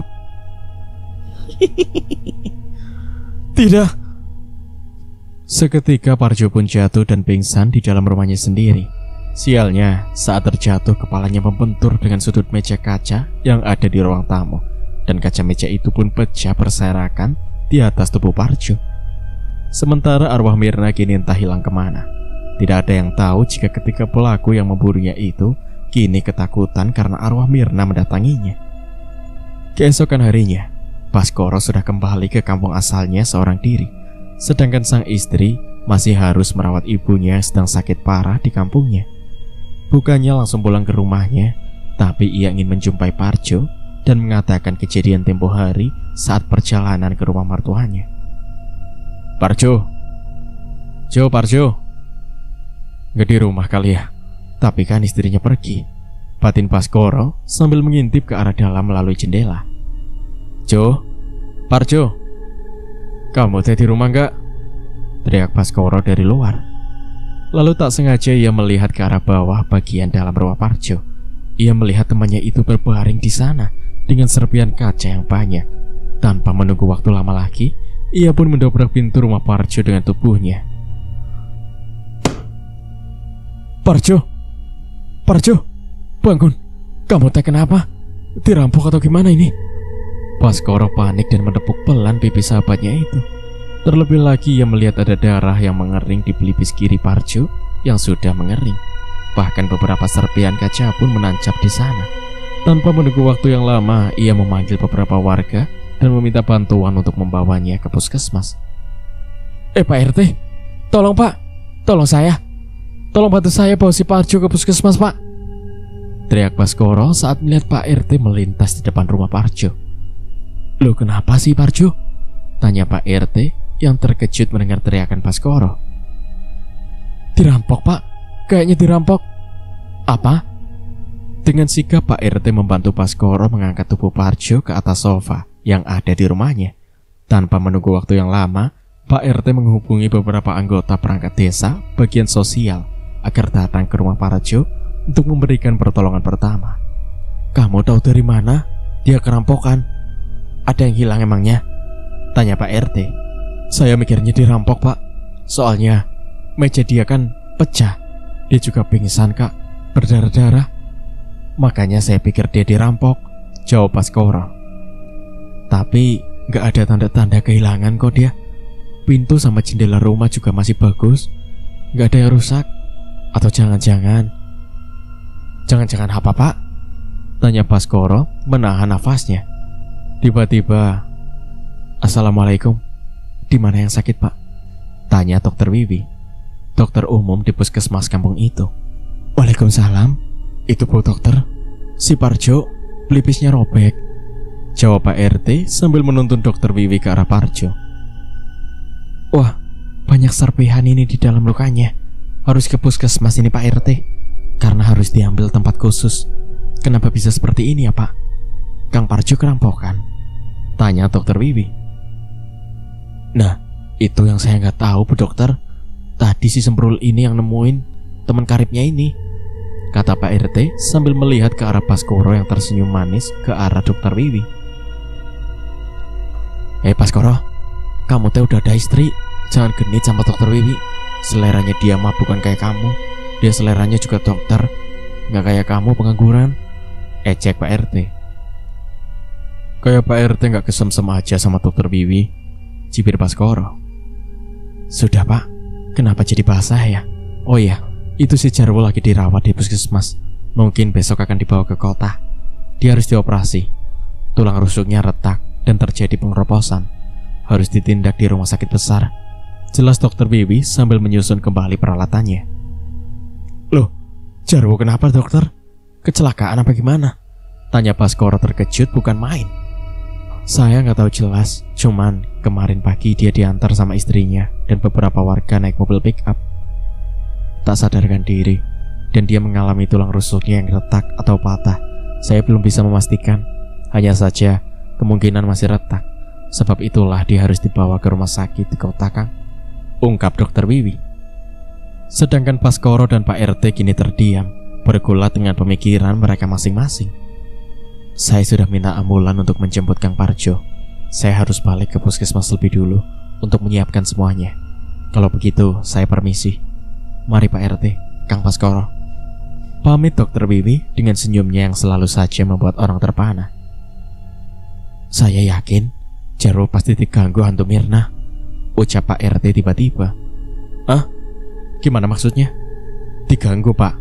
"Tidak." Seketika Parjo pun jatuh dan pingsan di dalam rumahnya sendiri. Sialnya, saat terjatuh kepalanya membentur dengan sudut meja kaca yang ada di ruang tamu, dan kaca meja itu pun pecah berserakan di atas tubuh Parjo. Sementara arwah Mirna kini entah hilang kemana. Tidak ada yang tahu jika ketika pelaku yang memburunya itu kini ketakutan karena arwah Mirna mendatanginya. Keesokan harinya, Baskoro sudah kembali ke kampung asalnya seorang diri, sedangkan sang istri masih harus merawat ibunya yang sedang sakit parah di kampungnya. Bukannya langsung pulang ke rumahnya, tapi ia ingin menjumpai Parjo dan mengatakan kejadian tempo hari saat perjalanan ke rumah mertuanya. "Parjo, Parjo, gak di rumah kali ya? Tapi kan istrinya pergi," batin Baskoro sambil mengintip ke arah dalam melalui jendela. "Parjo, kamu teh di rumah gak?" teriak Baskoro dari luar. Lalu tak sengaja ia melihat ke arah bawah bagian dalam rumah Parjo. Ia melihat temannya itu berbaring di sana dengan serpihan kaca yang banyak. Tanpa menunggu waktu lama lagi, ia pun mendobrak pintu rumah Parjo dengan tubuhnya. Parjo, bangun. Kamu teh kenapa? Dirampok atau gimana ini?" Baskoro panik dan menepuk pelan pipi sahabatnya itu. Terlebih lagi ia melihat ada darah yang mengering di pelipis kiri Parjo yang sudah mengering. Bahkan beberapa serpihan kaca pun menancap di sana. Tanpa menunggu waktu yang lama, ia memanggil beberapa warga dan meminta bantuan untuk membawanya ke puskesmas. Pak RT, tolong Pak, tolong saya. Tolong bantu saya bawa si Parjo ke puskesmas, Pak," teriak Baskoro saat melihat Pak RT melintas di depan rumah Parjo. "Loh, kenapa sih Parjo?" tanya Pak RT yang terkejut mendengar teriakan Baskoro. "Dirampok, Pak. Kayaknya dirampok." "Apa?" Dengan sigap Pak RT membantu Baskoro mengangkat tubuh Parjo ke atas sofa yang ada di rumahnya. Tanpa menunggu waktu yang lama, Pak RT menghubungi beberapa anggota perangkat desa bagian sosial agar datang ke rumah Parjo untuk memberikan pertolongan pertama. "Kamu tahu dari mana dia kerampokan? Ada yang hilang emangnya?" tanya Pak RT. "Saya mikirnya dirampok, Pak. Soalnya meja dia kan pecah. Dia juga pingsan, Kak, berdarah-darah. Makanya saya pikir dia dirampok," jawab Baskoro. "Tapi gak ada tanda-tanda kehilangan kok dia. Pintu sama jendela rumah juga masih bagus. Gak ada yang rusak. Atau jangan-jangan apa, Pak?" tanya Baskoro menahan nafasnya. Tiba-tiba, "Assalamualaikum. Di mana yang sakit, Pak?" tanya Dokter Wiwi, dokter umum di puskesmas kampung itu. "Waalaikumsalam. Itu Bu Dokter, si Parjo pelipisnya robek," jawab Pak RT sambil menuntun Dokter Wiwi ke arah Parjo. "Wah, banyak serpihan ini di dalam lukanya. Harus ke puskesmas ini Pak RT, karena harus diambil tempat khusus. Kenapa bisa seperti ini ya Pak? Kang Parjo kerampokan?" tanya Dokter Wiwi. "Nah, itu yang saya nggak tahu Bu Dokter. Tadi si Sembrul ini yang nemuin teman karibnya ini," kata Pak RT sambil melihat ke arah Baskoro yang tersenyum manis ke arah Dokter Wiwi. Baskoro, kamu teh udah ada istri. Jangan genit sama Dokter Wiwi. Seleranya dia mah bukan kayak kamu. Dia seleranya juga dokter, nggak kayak kamu pengangguran. Saya cek Pak RT. Kayak Pak RT gak kesem-sem aja sama dokter Wiwi, cibir Baskoro. Sudah Pak, kenapa jadi basah ya? Oh iya, itu si Jarwo lagi dirawat di puskesmas. Mungkin besok akan dibawa ke kota. Dia harus dioperasi. Tulang rusuknya retak dan terjadi pengeroposan. Harus ditindak di rumah sakit besar, jelas dokter Wiwi sambil menyusun kembali peralatannya. Loh, Jarwo kenapa dokter? Kecelakaan apa gimana? Tanya Baskoro terkejut bukan main. Saya nggak tahu jelas, cuman kemarin pagi dia diantar sama istrinya dan beberapa warga naik mobil pick up. Tak sadarkan diri, dan dia mengalami tulang rusuknya yang retak atau patah. Saya belum bisa memastikan, hanya saja kemungkinan masih retak. Sebab itulah dia harus dibawa ke rumah sakit di kota, Kang, ungkap dokter Wiwi. Sedangkan Baskoro dan Pak RT kini terdiam, bergulat dengan pemikiran mereka masing-masing. Saya sudah minta ambulan untuk menjemput Kang Parjo. Saya harus balik ke puskesmas lebih dulu untuk menyiapkan semuanya. Kalau begitu, saya permisi. Mari Pak RT, Kang Baskoro. Pamit dokter Wiwi dengan senyumnya yang selalu saja membuat orang terpana. Saya yakin Jarwo pasti diganggu hantu Mirna, ucap Pak RT tiba-tiba. Ah, gimana maksudnya? Diganggu Pak?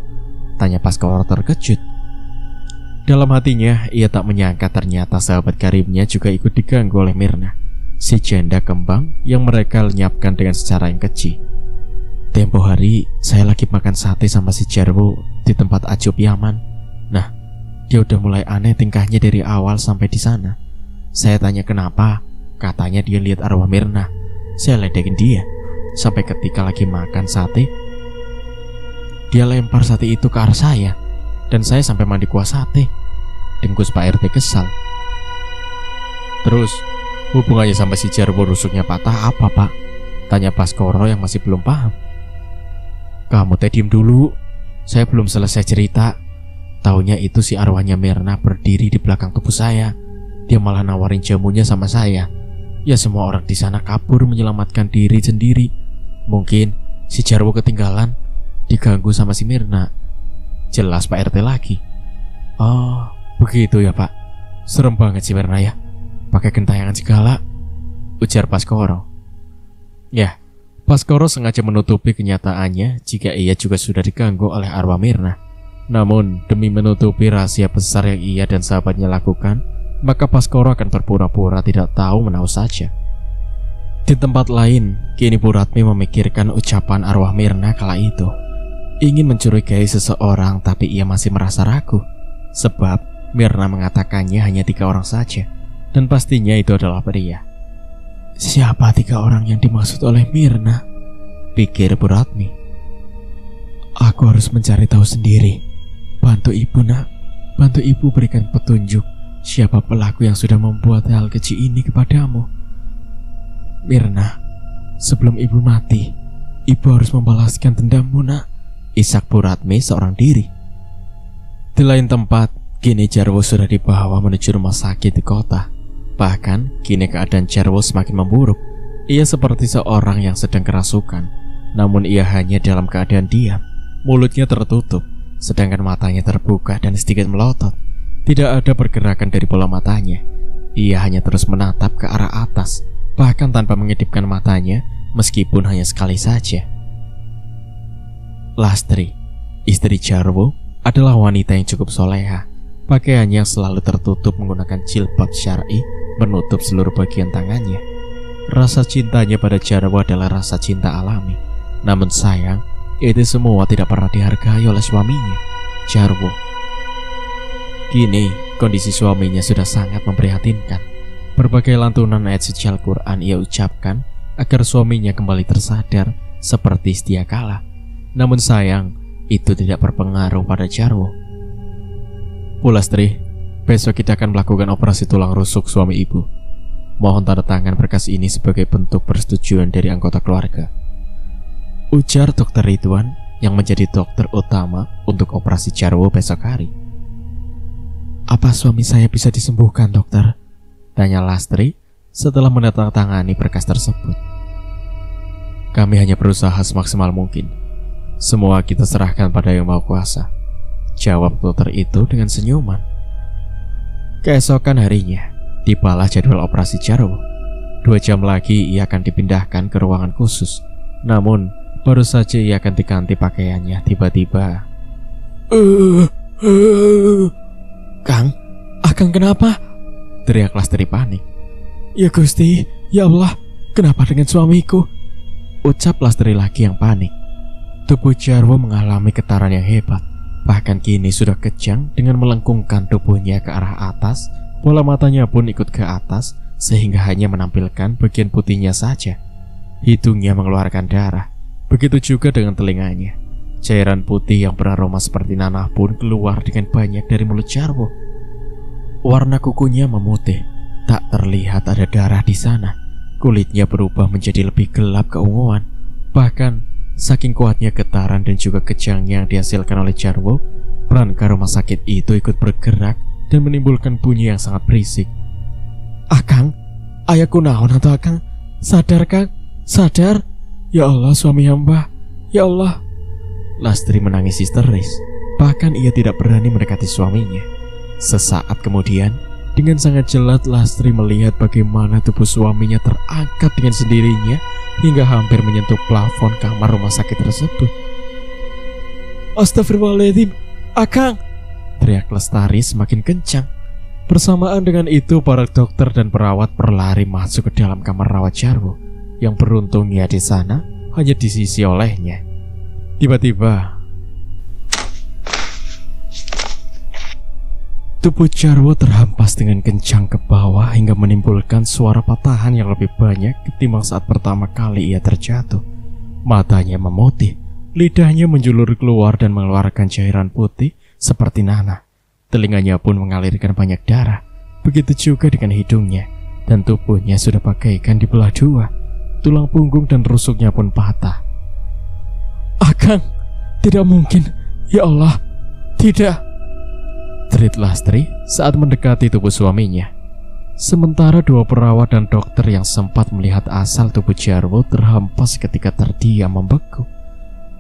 Tanya Baskoro terkejut. Dalam hatinya, ia tak menyangka ternyata sahabat karibnya juga ikut diganggu oleh Mirna, si janda kembang yang mereka lenyapkan dengan secara yang keji. Tempo hari, saya lagi makan sate sama si Jarwo di tempat Ajub Yaman. Nah, dia udah mulai aneh tingkahnya dari awal sampai di sana. Saya tanya kenapa, katanya dia lihat arwah Mirna. Saya ledekin dia, sampai ketika lagi makan sate, dia lempar sate itu ke arah saya, dan saya sampai mandi kuah sate. Dengkus Pak RT kesal. Terus, hubungannya sama si Jarwo rusuknya patah apa Pak? Tanya Baskoro yang masih belum paham. Kamu teh diem dulu, saya belum selesai cerita. Taunya itu si arwahnya Mirna berdiri di belakang tubuh saya. Dia malah nawarin jamunya sama saya. Ya semua orang di sana kabur menyelamatkan diri sendiri. Mungkin si Jarwo ketinggalan, diganggu sama si Mirna. Jelas Pak RT lagi. Oh, begitu ya Pak. Serem banget si Mirna ya, pakai gentayangan segala, ujar Baskoro. Ya, Baskoro sengaja menutupi kenyataannya jika ia juga sudah diganggu oleh arwah Mirna. Namun demi menutupi rahasia besar yang ia dan sahabatnya lakukan, maka Baskoro akan berpura-pura tidak tahu menahu saja. Di tempat lain, kini Bu Ratmi memikirkan ucapan arwah Mirna kala itu. Ingin mencurigai seseorang, tapi ia masih merasa ragu. Sebab Mirna mengatakannya hanya 3 orang saja, dan pastinya itu adalah pria. Siapa 3 orang yang dimaksud oleh Mirna? Pikir Bu Ratmi. Aku harus mencari tahu sendiri. Bantu ibu nak, bantu ibu berikan petunjuk siapa pelaku yang sudah membuat hal keji ini kepadamu. Mirna, sebelum ibu mati, ibu harus membalaskan dendammu nak, isak Bu Ratmi seorang diri. Di lain tempat, kini Jarwo sudah dibawa menuju rumah sakit di kota. Bahkan kini keadaan Jarwo semakin memburuk. Ia seperti seorang yang sedang kerasukan. Namun ia hanya dalam keadaan diam. Mulutnya tertutup, sedangkan matanya terbuka dan sedikit melotot. Tidak ada pergerakan dari bola matanya. Ia hanya terus menatap ke arah atas, bahkan tanpa mengedipkan matanya, meskipun hanya sekali saja. Lastri, istri Jarwo, adalah wanita yang cukup soleha. Pakaiannya yang selalu tertutup menggunakan jilbab syar'i menutup seluruh bagian tangannya. Rasa cintanya pada Jarwo adalah rasa cinta alami. Namun sayang, itu semua tidak pernah dihargai oleh suaminya, Jarwo. Kini, kondisi suaminya sudah sangat memprihatinkan. Berbagai lantunan ayat suci Al-Quran ia ucapkan agar suaminya kembali tersadar seperti sedia kala. Namun sayang, itu tidak berpengaruh pada Jarwo. Bu Lastri, besok kita akan melakukan operasi tulang rusuk suami ibu. Mohon tanda tangan berkas ini sebagai bentuk persetujuan dari anggota keluarga, ujar Dr. Ridwan yang menjadi dokter utama untuk operasi Jarwo besok hari. Apa suami saya bisa disembuhkan, dokter? Tanya Lastri setelah menandatangani berkas tersebut. Kami hanya berusaha semaksimal mungkin. Semua kita serahkan pada Yang Maha Kuasa, jawab dokter itu dengan senyuman. Keesokan harinya, tibalah jadwal operasi Jarwo. 2 jam lagi ia akan dipindahkan ke ruangan khusus. Namun, baru saja ia akan diganti pakaiannya, tiba-tiba Kang, Akang kenapa? Teriak Lastri panik. Ya Gusti, ya Allah, kenapa dengan suamiku? Ucap Lastri lagi yang panik. Tubuh Jarwo mengalami getaran yang hebat. Bahkan kini sudah kejang dengan melengkungkan tubuhnya ke arah atas. Bola matanya pun ikut ke atas, sehingga hanya menampilkan bagian putihnya saja. Hidungnya mengeluarkan darah. Begitu juga dengan telinganya. Cairan putih yang beraroma seperti nanah pun keluar dengan banyak dari mulut Jarwo. Warna kukunya memutih, tak terlihat ada darah di sana. Kulitnya berubah menjadi lebih gelap keunguan. Bahkan, saking kuatnya getaran dan juga kejangnya yang dihasilkan oleh Jarwo, perangkat rumah sakit itu ikut bergerak dan menimbulkan bunyi yang sangat berisik. Akang, ayahku naon atau Akang? Sadar Kang, sadar. Ya Allah suami hamba, ya Allah. Lastri menangis histeris. Bahkan ia tidak berani mendekati suaminya. Sesaat kemudian, dengan sangat jelas Lastri melihat bagaimana tubuh suaminya terangkat dengan sendirinya hingga hampir menyentuh plafon kamar rumah sakit tersebut. Astagfirullahaladzim, Akang! Teriak Lestari semakin kencang. Bersamaan dengan itu, para dokter dan perawat berlari masuk ke dalam kamar rawat Jarwo, yang beruntungnya di sana hanya diisi olehnya. Tiba-tiba, tubuh Jarwo terhempas dengan kencang ke bawah hingga menimbulkan suara patahan yang lebih banyak ketimbang saat pertama kali ia terjatuh. Matanya memutih, lidahnya menjulur keluar dan mengeluarkan cairan putih seperti nanah. Telinganya pun mengalirkan banyak darah. Begitu juga dengan hidungnya, dan tubuhnya sudah bagaikan dibelah 2. Tulang punggung dan rusuknya pun patah. Akang, tidak mungkin, ya Allah, tidak. Terit Lastri saat mendekati tubuh suaminya. Sementara 2 perawat dan dokter yang sempat melihat asal tubuh Jarwo terhempas ketika terdiam membeku.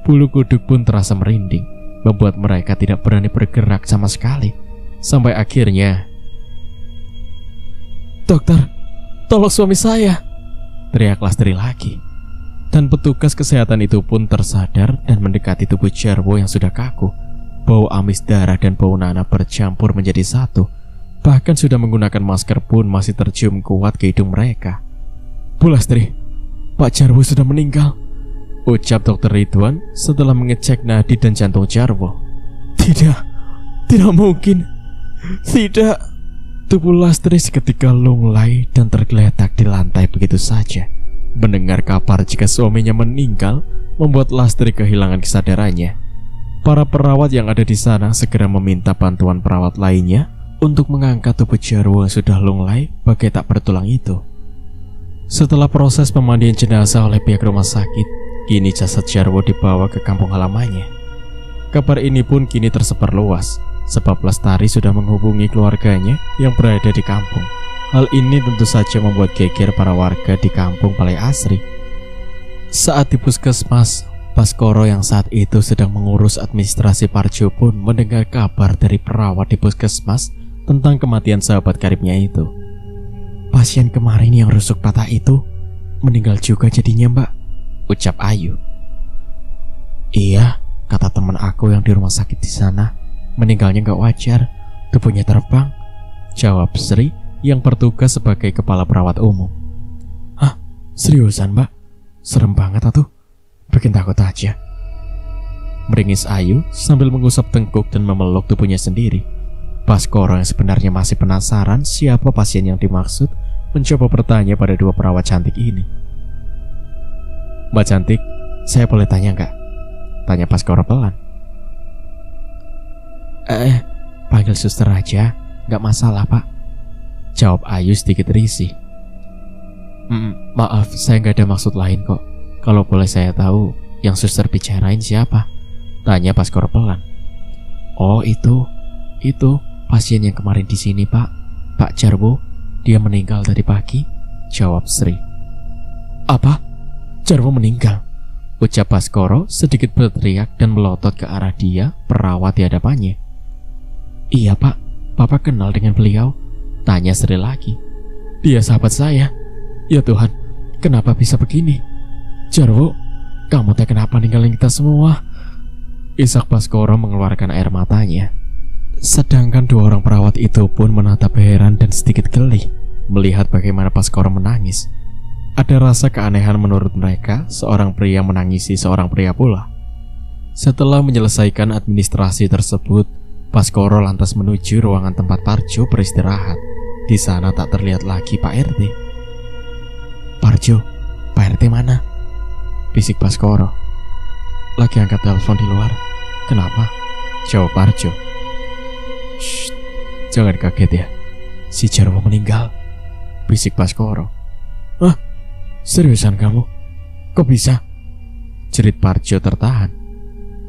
Bulu kuduk pun terasa merinding, membuat mereka tidak berani bergerak sama sekali. Sampai akhirnya, dokter, tolong suami saya, teriak Lastri lagi. Dan petugas kesehatan itu pun tersadar dan mendekati tubuh Jarwo yang sudah kaku. Bau amis darah dan bau nanah bercampur menjadi satu. Bahkan sudah menggunakan masker pun masih tercium kuat ke hidung mereka. Bu Lastri, Pak Jarwo sudah meninggal, ucap Dr. Ridwan setelah mengecek nadi dan jantung Jarwo. Tidak mungkin. Tidak. Tubuh Lastri seketika lunglai dan tergeletak di lantai begitu saja. Mendengar kabar jika suaminya meninggal membuat Lastri kehilangan kesadarannya. Para perawat yang ada di sana segera meminta bantuan perawat lainnya untuk mengangkat tubuh Jarwo yang sudah lunglai bagai tak bertulang itu. Setelah proses pemandian jenazah oleh pihak rumah sakit, kini jasad Jarwo dibawa ke kampung halamannya. Kabar ini pun kini tersebar luas, sebab Lestari sudah menghubungi keluarganya yang berada di kampung. Hal ini tentu saja membuat geger para warga di kampung Balai Asri. Saat di puskesmas, Baskoro yang saat itu sedang mengurus administrasi Parjo pun mendengar kabar dari perawat di puskesmas tentang kematian sahabat karibnya itu. Pasien kemarin yang rusuk patah itu meninggal juga jadinya, Mbak, ucap Ayu. Iya, kata teman aku yang di rumah sakit di sana, meninggalnya gak wajar, tubuhnya terbang, jawab Sri yang bertugas sebagai kepala perawat umum. Hah? Seriusan, Mbak? Serem banget atuh. Bikin takut aja. Meringis Ayu sambil mengusap tengkuk dan memeluk tubuhnya sendiri. Baskoro yang sebenarnya masih penasaran siapa pasien yang dimaksud mencoba bertanya pada 2 perawat cantik ini. Mbak cantik, saya boleh tanya nggak? Tanya Baskoro pelan. Panggil suster aja, nggak masalah Pak, jawab Ayu sedikit risih. Maaf, saya nggak ada maksud lain kok. Kalau boleh saya tahu, yang suster bicarain siapa? Tanya Baskoro pelan. Oh itu pasien yang kemarin di sini Pak, Pak Jarwo. Dia meninggal tadi pagi, jawab Sri. Apa? Jarwo meninggal? Ucap Baskoro sedikit berteriak dan melotot ke arah dia, perawat di hadapannya. Iya Pak, Bapak kenal dengan beliau. Tanya Sri lagi. Dia sahabat saya. Ya Tuhan, kenapa bisa begini? Jarwo, kamu teh kenapa ninggalin kita semua? Ishak Baskoro mengeluarkan air matanya. Sedangkan dua orang perawat itu pun menatap heran dan sedikit geli melihat bagaimana Baskoro menangis. Ada rasa keanehan menurut mereka, seorang pria menangisi seorang pria pula. Setelah menyelesaikan administrasi tersebut, Baskoro lantas menuju ruangan tempat Parjo beristirahat. Di sana tak terlihat lagi Pak RT. Parjo, Pak RT mana? Bisik Baskoro. Lagi angkat telepon di luar. Kenapa? Jawab Parjo. Shh, jangan kaget ya. Si Jarwo meninggal. Bisik Baskoro. Hah? Seriusan kamu? Kok bisa? Jerit Parjo tertahan.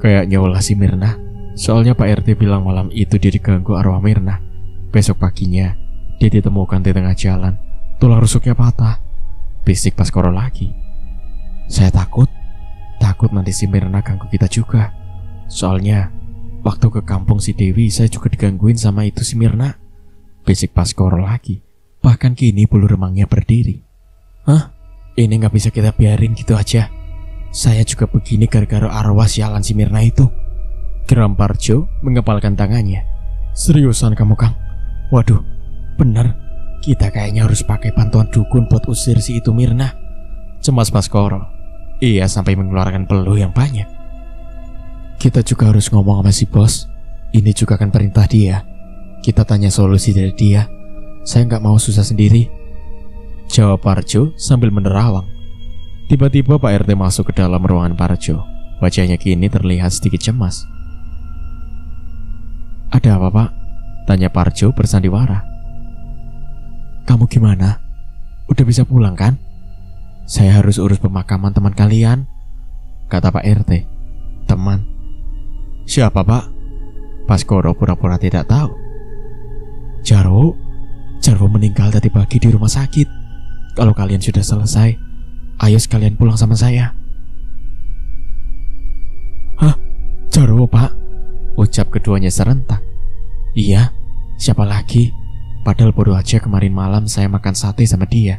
Kayaknya ulah si Mirna. Soalnya Pak RT bilang malam itu dia diganggu arwah Mirna. Besok paginya dia ditemukan di tengah jalan, tulang rusuknya patah. Bisik Baskoro lagi. Saya takut nanti si Mirna ganggu kita juga. Soalnya waktu ke kampung si Dewi saya juga digangguin sama itu si Mirna. Bisik Baskoro lagi. Bahkan kini bulu remangnya berdiri. Hah? Ini gak bisa kita biarin gitu aja. Saya juga begini gara-gara arwah sialan si Mirna itu. Geram Parjo mengepalkan tangannya. Seriusan kamu, Kang? Waduh, bener. Kita kayaknya harus pakai bantuan dukun buat usir si itu Mirna. Cemas Baskoro. Ia sampai mengeluarkan peluh yang banyak. Kita juga harus ngomong sama si bos. Ini juga kan perintah dia. Kita tanya solusi dari dia. Saya gak mau susah sendiri, jawab Parjo sambil menerawang. Tiba-tiba Pak RT masuk ke dalam ruangan Parjo. Wajahnya kini terlihat sedikit cemas. Ada apa, Pak? Tanya Parjo bersandiwara. Kamu gimana? Udah bisa pulang kan? Saya harus urus pemakaman teman kalian, kata Pak RT. Teman? Siapa, Pak? Baskoro pura-pura tidak tahu. Jarwo meninggal tadi pagi di rumah sakit. Kalau kalian sudah selesai, ayo sekalian pulang sama saya. Hah? Jarwo, Pak? Ucap keduanya serentak. Iya, siapa lagi? Padahal baru aja kemarin malam saya makan sate sama dia.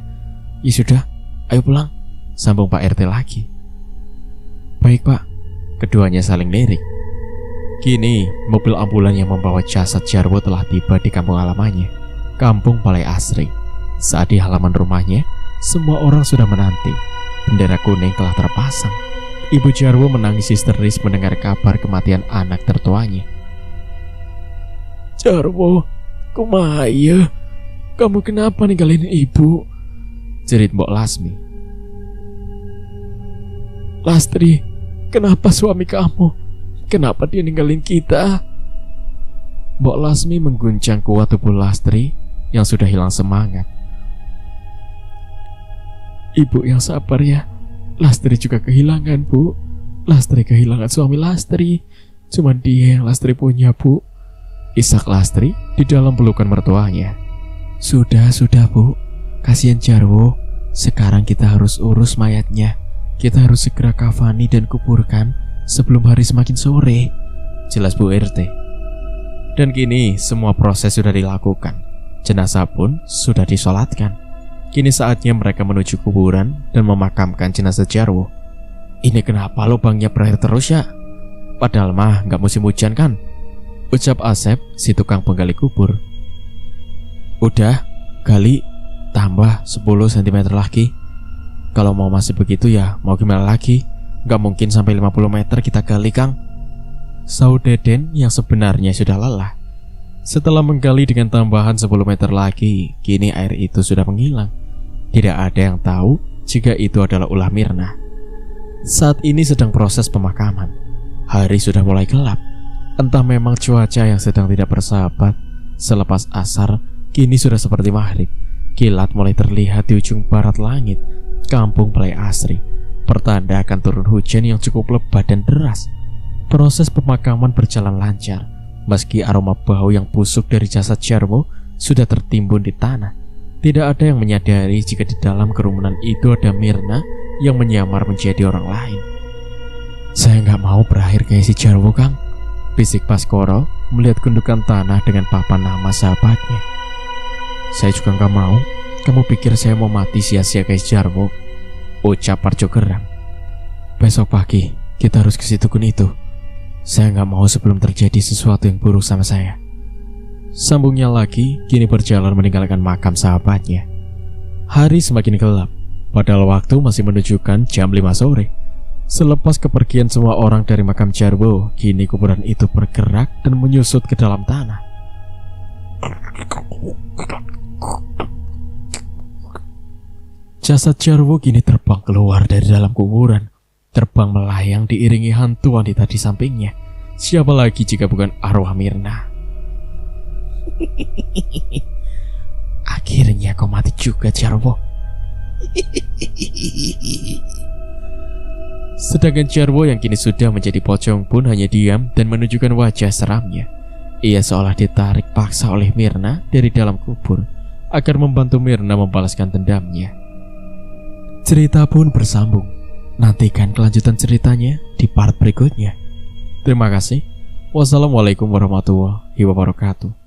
Ya sudah, ayo pulang, sambung Pak RT lagi. Baik, Pak. Keduanya saling lirik. Kini, mobil ambulan yang membawa jasad Jarwo telah tiba di kampung halamannya, Kampung Balai Asri. Saat di halaman rumahnya, semua orang sudah menanti. Bendera kuning telah terpasang. Ibu Jarwo menangis histeris mendengar kabar kematian anak tertuanya. Jarwo, kumaha ya? Kamu kenapa ninggalin ibu? Jerit Mbok Lasmi. Lastri, kenapa suami kamu? Kenapa dia ninggalin kita? Mbok Lasmi mengguncang kuat tubuh Lastri yang sudah hilang semangat. Ibu yang sabar ya. Lastri juga kehilangan, Bu. Lastri kehilangan suami Lastri. Cuman dia yang Lastri punya, Bu. Isak Lastri di dalam pelukan mertuanya. Sudah, Bu. Kasihan Jarwo. Sekarang kita harus urus mayatnya. Kita harus segera kafani dan kuburkan sebelum hari semakin sore, jelas Bu RT. Dan kini semua proses sudah dilakukan. Jenazah pun sudah disolatkan. Kini saatnya mereka menuju kuburan dan memakamkan jenazah Jarwo. Ini kenapa lubangnya berair terus ya? Padahal mah gak musim hujan kan? Ucap Asep, si tukang penggali kubur. Udah, gali, tambah 10 cm lagi. Kalau mau masih begitu ya mau gimana lagi? Gak mungkin sampai 50 meter kita gali, Kang. Saud Deden yang sebenarnya sudah lelah. Setelah menggali dengan tambahan 10 meter lagi, kini air itu sudah menghilang. Tidak ada yang tahu jika itu adalah ulah Mirna. Saat ini sedang proses pemakaman. Hari sudah mulai gelap. Entah memang cuaca yang sedang tidak bersahabat. Selepas asar, kini sudah seperti maghrib. Kilat mulai terlihat di ujung barat langit Kampung Balai Asri, pertanda akan turun hujan yang cukup lebat dan deras. Proses pemakaman berjalan lancar, meski aroma bau yang busuk dari jasad Jarwo sudah tertimbun di tanah. Tidak ada yang menyadari jika di dalam kerumunan itu ada Mirna yang menyamar menjadi orang lain. Saya nggak mau berakhir kayak si Jarwo, Kang, bisik Baskoro melihat gundukan tanah dengan papan nama sahabatnya. Saya juga gak mau. Kamu pikir saya mau mati sia-sia guys Jarwo? Ucap Parjo geram. Besok pagi kita harus ke situ kun itu. Saya gak mau sebelum terjadi sesuatu yang buruk sama saya. Sambungnya lagi, kini berjalan meninggalkan makam sahabatnya. Hari semakin gelap, padahal waktu masih menunjukkan jam 5 sore. Selepas kepergian semua orang dari makam Jarwo, kini kuburan itu bergerak dan menyusut ke dalam tanah. Jasad Jarwo kini terbang keluar dari dalam kuburan. Terbang melayang diiringi hantu wanita di sampingnya. Siapa lagi jika bukan arwah Mirna? Akhirnya kau mati juga, Jarwo. Sedangkan Jarwo yang kini sudah menjadi pocong pun hanya diam dan menunjukkan wajah seramnya. Ia seolah ditarik paksa oleh Mirna dari dalam kubur agar membantu Mirna membalaskan dendamnya. Cerita pun bersambung. Nantikan kelanjutan ceritanya di part berikutnya. Terima kasih. Wassalamualaikum warahmatullahi wabarakatuh.